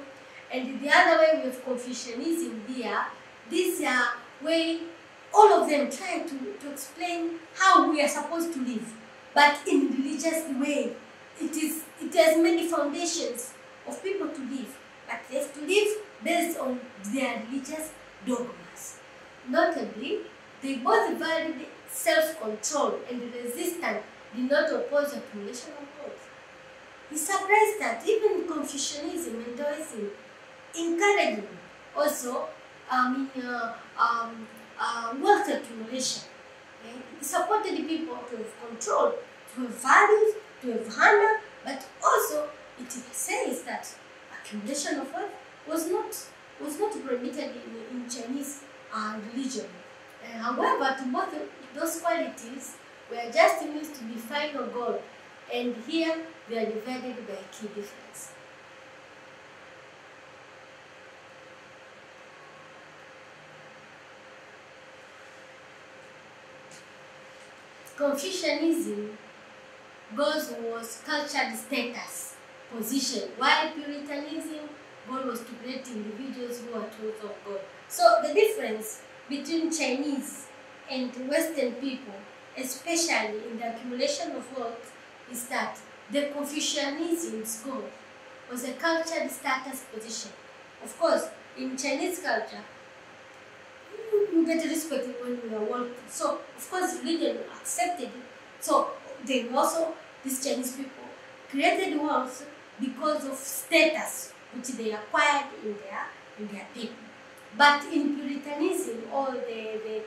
and the other way we have Confucianism here. These are where all of them try to explain how we are supposed to live, but in religious way. It has many foundations of people to live, but they have to live based on their religious dogmas. Notably, they both valued self-control, and resistance did not oppose accumulation of wealth. He's surprised that even Confucianism and Taoism encouraged also wealth accumulation. It supported people to have control, to have values, to have honor, but also it says that accumulation of wealth was not permitted in Chinese religion. However, to both those qualities were just used to define a goal, and here they are divided by a key difference. Confucianism goals was cultural status, position, while Puritanism goal was to create individuals who are tools of God. So the difference between Chinese and Western people, especially in the accumulation of wealth, is that the Confucianism's goal was a cultural status position. Of course, in Chinese culture, you get respect when you are wealthy. So, of course, religion accepted it. So, they also, these Chinese people, created wealth because of status which they acquired in their people. But in Puritanism, or the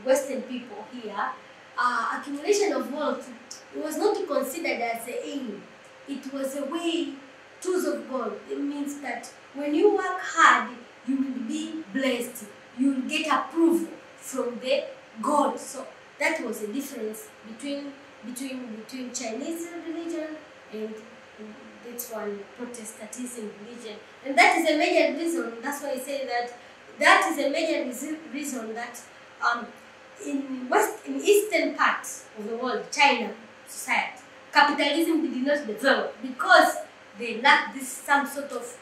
Western people here, accumulation of wealth was not considered as an aim. It was a way, tools of God. It means that when you work hard, you will be blessed. You will get approval from the God. So that was the difference between Chinese religion and this one, Protestantism religion. And that is a major reason. That's why I say that is a major reason that in eastern parts of the world, China society, capitalism did not develop because they lacked some sort of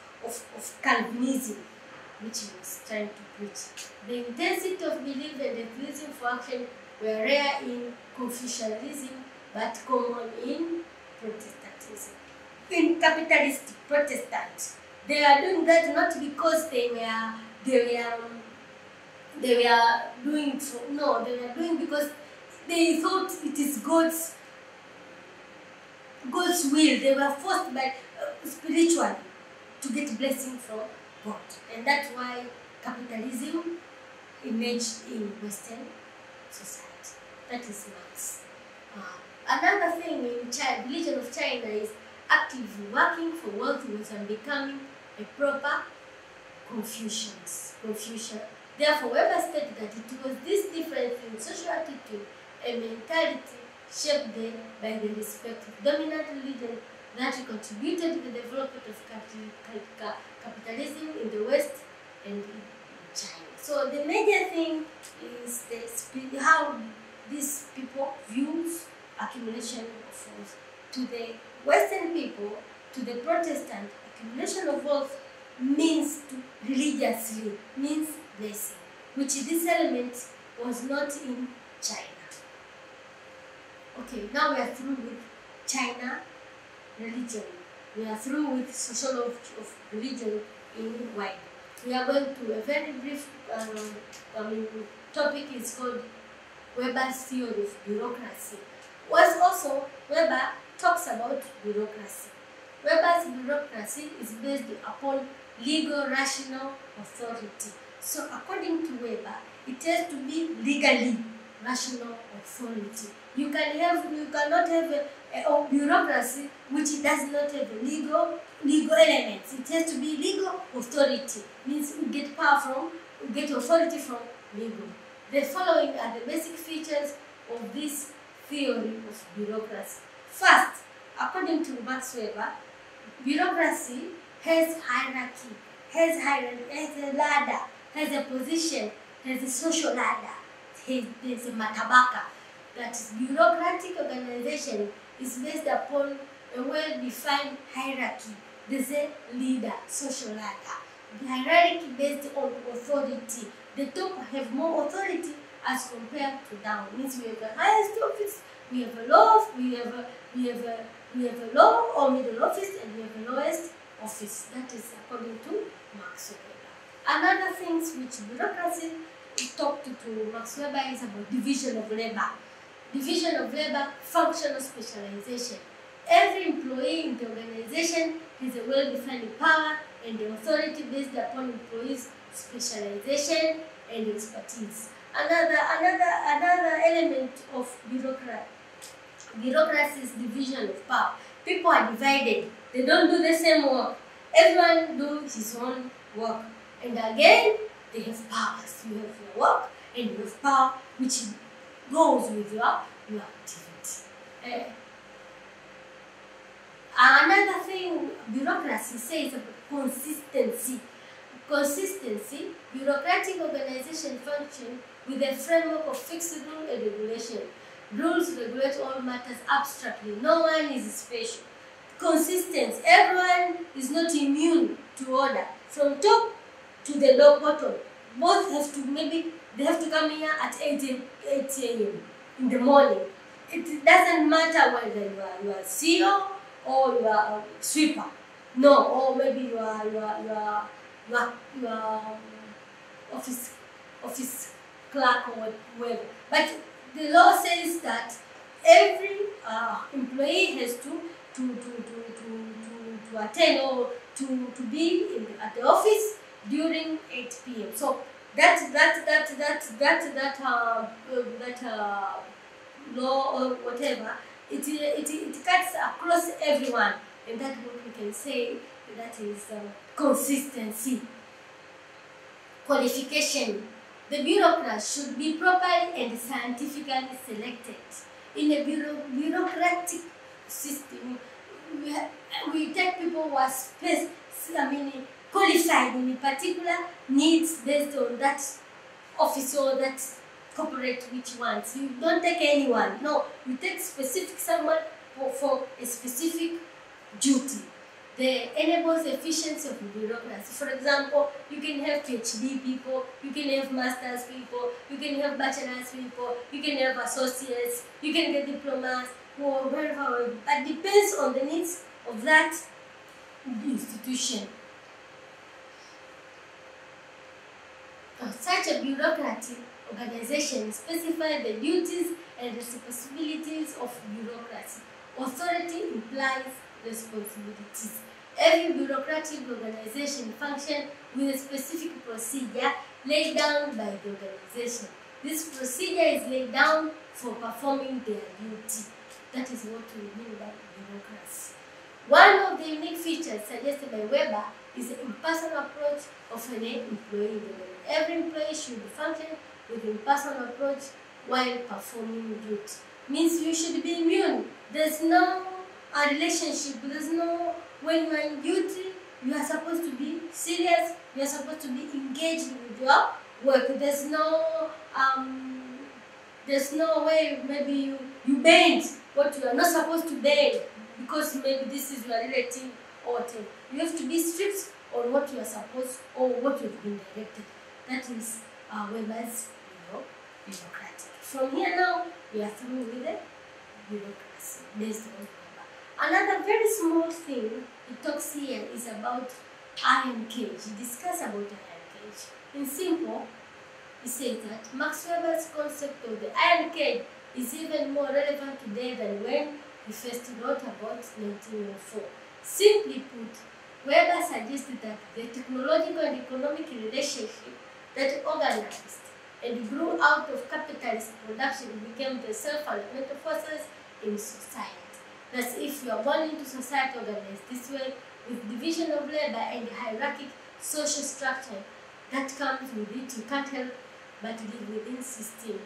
Calvinism, which he was trying to preach. The intensity of belief and enthusiasm for action were rare in Confucianism, but common in Protestantism. In capitalistic Protestants, they are doing that not because they were doing it for, no, they were doing because they thought it is God's will. They were forced by spiritually to get blessing from God, and that's why capitalism emerged in Western society. That is Marx. Another thing in religion of China is actively working for wealth was and becoming a proper Confucian. Therefore, Weber stated that it was this difference in social attitude and mentality shaped by the respective dominant religion that contributed to the development of capitalism in the West and in China. So the major thing is how these people views accumulation of wealth. To the Western people, to the Protestant, accumulation of wealth means to religiously, means blessing, which this element was not in China. Okay, now we are through with China religion. We are through with sociology of religion in wide. We are going to a very brief topic is called Weber's theory of bureaucracy. Weber talks about bureaucracy. Weber's bureaucracy is based upon legal rational authority. So according to Weber, it has to be legally rational authority. You cannot have a bureaucracy which does not have a legal elements. It has to be legal authority. Means we get authority from legal. The following are the basic features of this theory of bureaucracy. First, according to Max Weber, bureaucracy has hierarchy, has a ladder, has a position, has a social ladder, there's a matabaka. That is, bureaucratic organization is based upon a well-defined hierarchy. There's a leader, social ladder. The hierarchy based on authority. The top have more authority as compared to down. Means we have the highest office, we have a low, we have a low or middle office, and we have the lowest office. That is according to Max Weber. Another things which bureaucracy talked to Max Weber is about division of labor. Division of labor, functional specialization. Every employee in the organization has a well-defined power and the authority based upon employees' specialization and expertise. Another element of bureaucracy is division of power. People are divided. They don't do the same work. Everyone does his own work. And again, they have powers. You have your work and you have power which goes with your activity. Another thing bureaucracy says about consistency. Consistency, bureaucratic organization function with a framework of fixed rule and regulation. Rules regulate all matters abstractly. No one is special. Consistency, everyone is not immune to order, from top to the low bottom. Both have to, maybe they have to come here at 8 a.m. in the morning. It doesn't matter whether you are CEO or you are a sweeper. No, or maybe you are office clerk or whatever. But the law says that every employee has to attend or to be at the office during 8 p.m. So that law or whatever, it cuts across everyone, and that's what we can say, that is consistency. Qualification. The bureaucrats should be properly and scientifically selected. In a bureaucratic system, we take people who are qualified in particular needs based on that office or that corporate which wants. You don't take anyone. No, you take specific someone for a specific duty. That enables efficiency of bureaucracy. For example, you can have PhD people, you can have masters people, you can have bachelor's people, you can have associates, you can get diplomas, or wherever. That depends on the needs of that institution. Such a bureaucratic organization specifies the duties and responsibilities of bureaucracy. Authority implies responsibilities. Every bureaucratic organization functions with a specific procedure laid down by the organization. This procedure is laid down for performing their duty. That is what we mean by bureaucracy. One of the unique features suggested by Weber is the impersonal approach of an employee. Every employee should function with an impersonal approach while performing duty. Means you should be immune. There's no relationship. There's no, when you are in duty, you are supposed to be serious. You are supposed to be engaged with your work. There's no way maybe you bend what you are not supposed to bend because maybe this is your relative or whatever. You have to be strict on what you are supposed or what you've been directed. That is Weber's bureaucratic. From here now, we are through with the bureaucracy based on Weber. Another very small thing he talks here is about iron cage. He discusses about the iron cage. In simple, he says that Max Weber's concept of the iron cage is even more relevant today than when he first wrote about 1904. Simply put, Weber suggested that the technological and economic relationship that organized and grew out of capitalist production became the self-fundamental forces in society. Thus, if you are born into society organized this way, with division of labor and hierarchical social structure that comes with it, you can't help but live within system.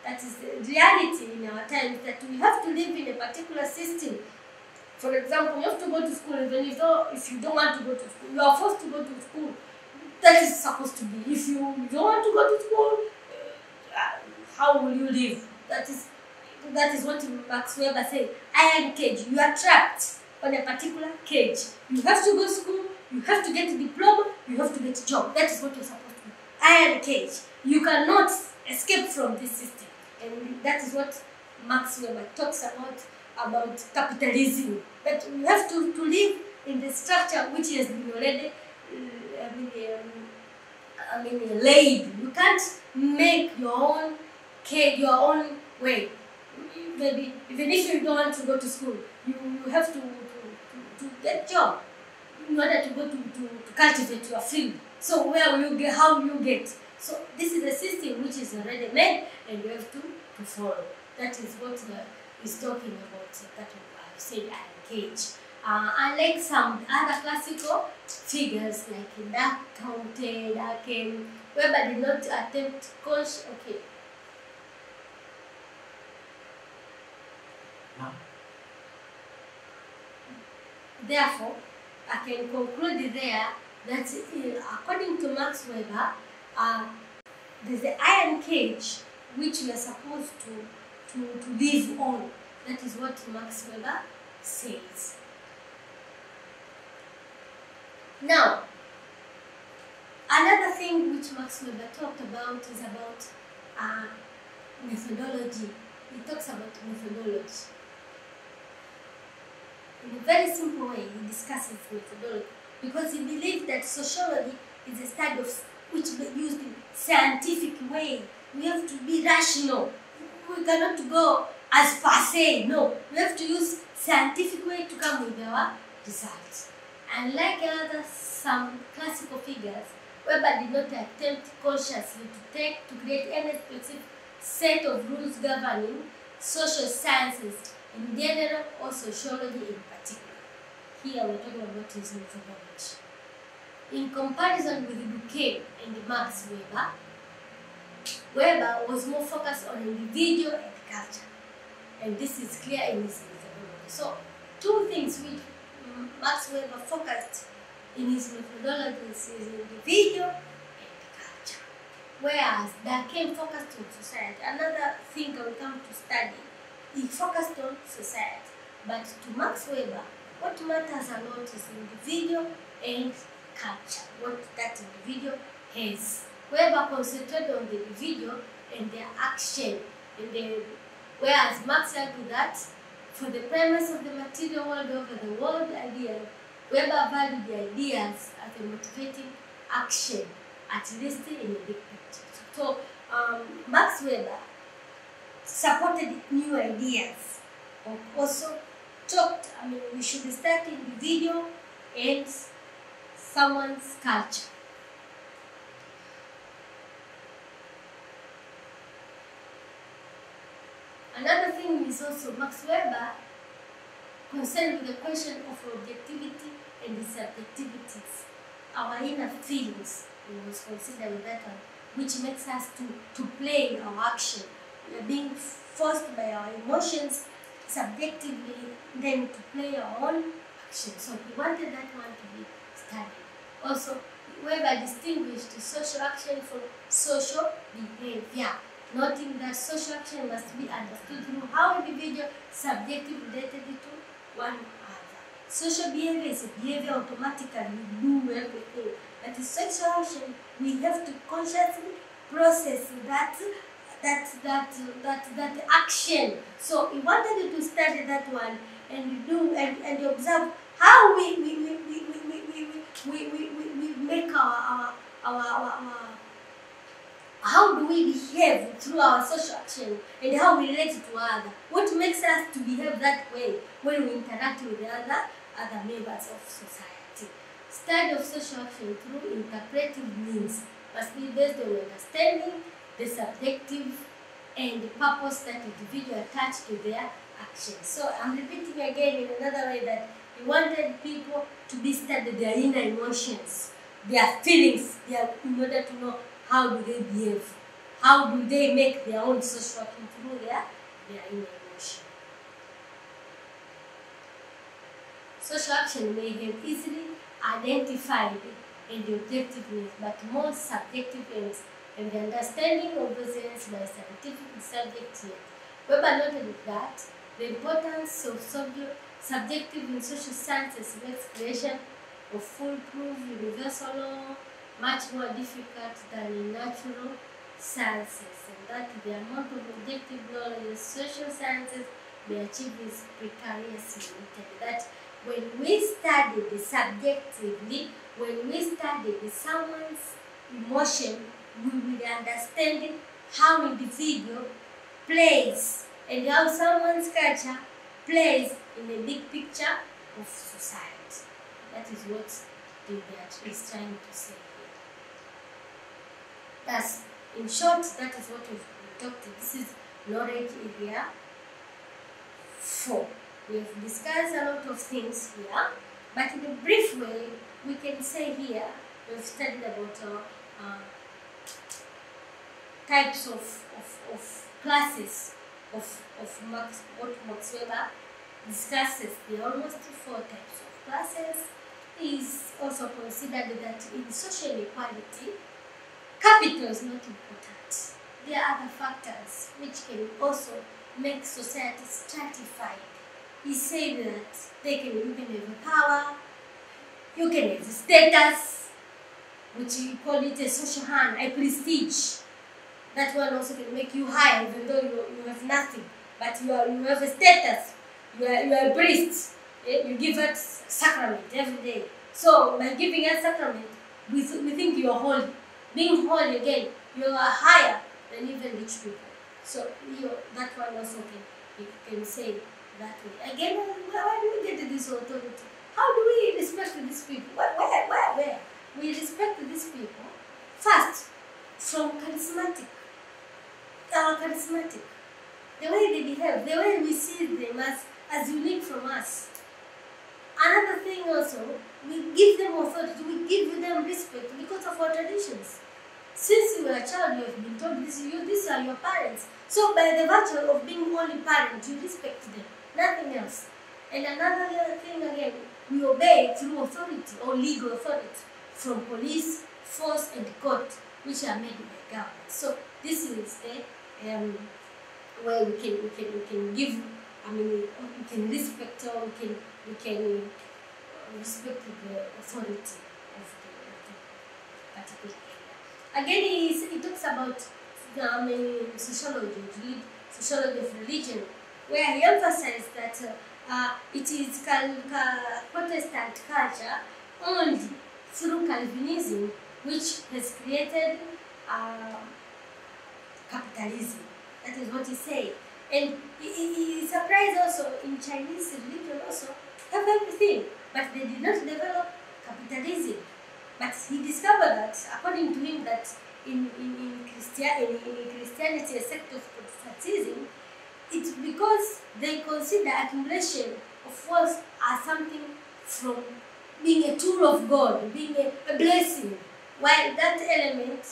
That is the reality in our times, that we have to live in a particular system. For example, you have to go to school, even if you don't want to go to school, you are forced to go to school. That is supposed to be. If you don't want to go to school, how will you live? That is what Max Weber said. Iron cage. You are trapped on a particular cage. You have to go to school, you have to get a diploma, you have to get a job. That is what you're supposed to do. Iron cage. You cannot escape from this system. And that is what Max Weber talks about capitalism. That you have to live in the structure which has been already laid. You can't make your own cake, your own way. Maybe even if you don't want to go to school, you have to get a job in order to go to cultivate your field. So where will you get? How will you get? So this is a system which is already made, and you have to follow. That is what he's talking about. That I said iron cage. Unlike some other classical figures like Dante, Darken, Weber did not attempt conscious. Okay. No. Therefore, I can conclude there that according to Max Weber, there's the iron cage which we are supposed to live on. That is what Max Weber says. Now, which Max Weber talked about is about methodology. He talks about methodology. In a very simple way, he discusses methodology because he believes that sociology is a study of which is used in scientific way. We have to be rational. We cannot go as per se. No, we have to use scientific way to come with our results. Unlike some classical figures, Weber did not attempt consciously to create any specific set of rules governing social sciences in general or sociology in particular. Here we're talking about his methodology. In comparison with Durkheim and Max Weber, Weber was more focused on individual and culture. And this is clear in his methodology. So, two things which Max Weber focused in his methodologies is individual and culture. Whereas Durkheim focused on society. Another thinker we come to study, he focused on society. But to Max Weber, what matters a lot is individual and culture, what that individual has. Weber concentrated on the individual and their action, whereas Marx argued that for the premise of the material world over the world idea, Weber valued the ideas as a motivating action, at least in a big picture. So Max Weber supported new ideas, and also talked, we should start individual and someone's culture. Another thing is also Max Weber concerned with the question of objectivity and the subjectivities, our inner feelings. We must consider with that one, which makes us to play our action. We are being forced by our emotions subjectively, then to play our own action. So he wanted that one to be studied. Also, Weber distinguished social action from social behavior, noting that social action must be understood through how individual subjective related to one another. Social behavior is a behavior automatically, we do everything. But in social action, we have to consciously process that action. So he wanted you to study that one and do and observe how we make our how do we behave through our social action and how we relate to others. What makes us to behave that way when we interact with the other members of society. Study of social action through interpretive means must be based on understanding the subjective and the purpose that individuals attach to their actions. So I'm repeating again in another way that he wanted people to be studied their inner emotions, their feelings, in order to know how do they behave, how do they make their own social action through their inner emotion. Social action may have easily identified and objective needs, but more subjective aims and the understanding of those aims by scientific subjects yet. Weber noted that the importance of subjective in social sciences makes creation of foolproof universal law much more difficult than in natural sciences, and that the amount of objective knowledge in social sciences may achieve is precariously limited. That when we study the subjectively, when we study someone's emotion, we will understand how individual plays and how someone's culture plays in the big picture of society. That is what the is trying to say here. Thus, in short, that is what we've talked about. This is knowledge area 4. We have discussed a lot of things here, but in a brief way, we can say here we've studied about types of classes of what Max Weber discusses. There are almost 4 types of classes. He is also considered that in social equality, capital is not important. There are other factors which can also make society stratified. He said that you can have power, you can have status, which you call it a social hand, a prestige. That one also can make you high, even though you have nothing, but you have a status. You are a priest. You give us sacrament every day. So by giving us sacrament, we think you are holy. Being holy again, you are higher than even rich people. So that one also can say that way. Again, why do we get this authority? How do we respect these people? Where? We respect these people first from charismatic. Charismatic. The way they behave, the way we see them as unique from us. Another thing also, we give them authority, we give them respect because of our traditions. Since you were a child, you have been told these are your parents. So by the virtue of being only parents, you respect them, nothing else. And another thing again, we obey through authority or legal authority from police, force and court, which are made by government. So this is the where we can give, we can respect or we can respect the authority of the particular area. Again, he talks about sociology, sociology of religion, where he emphasized that it is Protestant culture only through Calvinism which has created capitalism. That is what he said. And he is surprised also in Chinese religion also have everything, but they did not develop capitalism. But he discovered that, according to him, that in Christianity, a sect of Protestantism, it's because they consider accumulation of wealth as something from being a tool of God, being a blessing, while that element,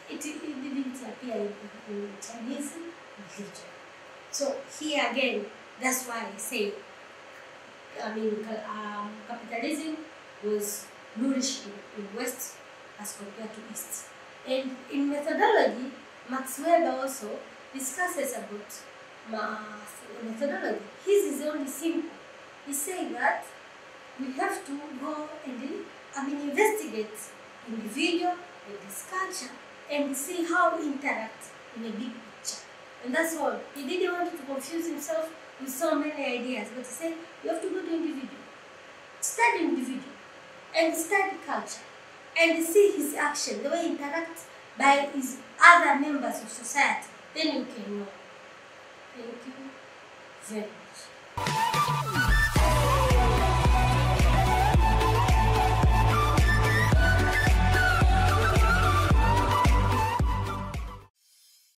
it didn't appear in Chinese religion. So here again, that's why I say, capitalism was nourished in West as compared to East. And in methodology, Max Weber also discusses about methodology. His is only simple. He said that we have to go and investigate individual and this culture and see how we interact in a big picture. And that's all. He didn't want to confuse himself with so many ideas, but he said you have to go to individual, study and study culture, and see his action, the way he interacts by his other members of society. Then you can know. Thank you very much.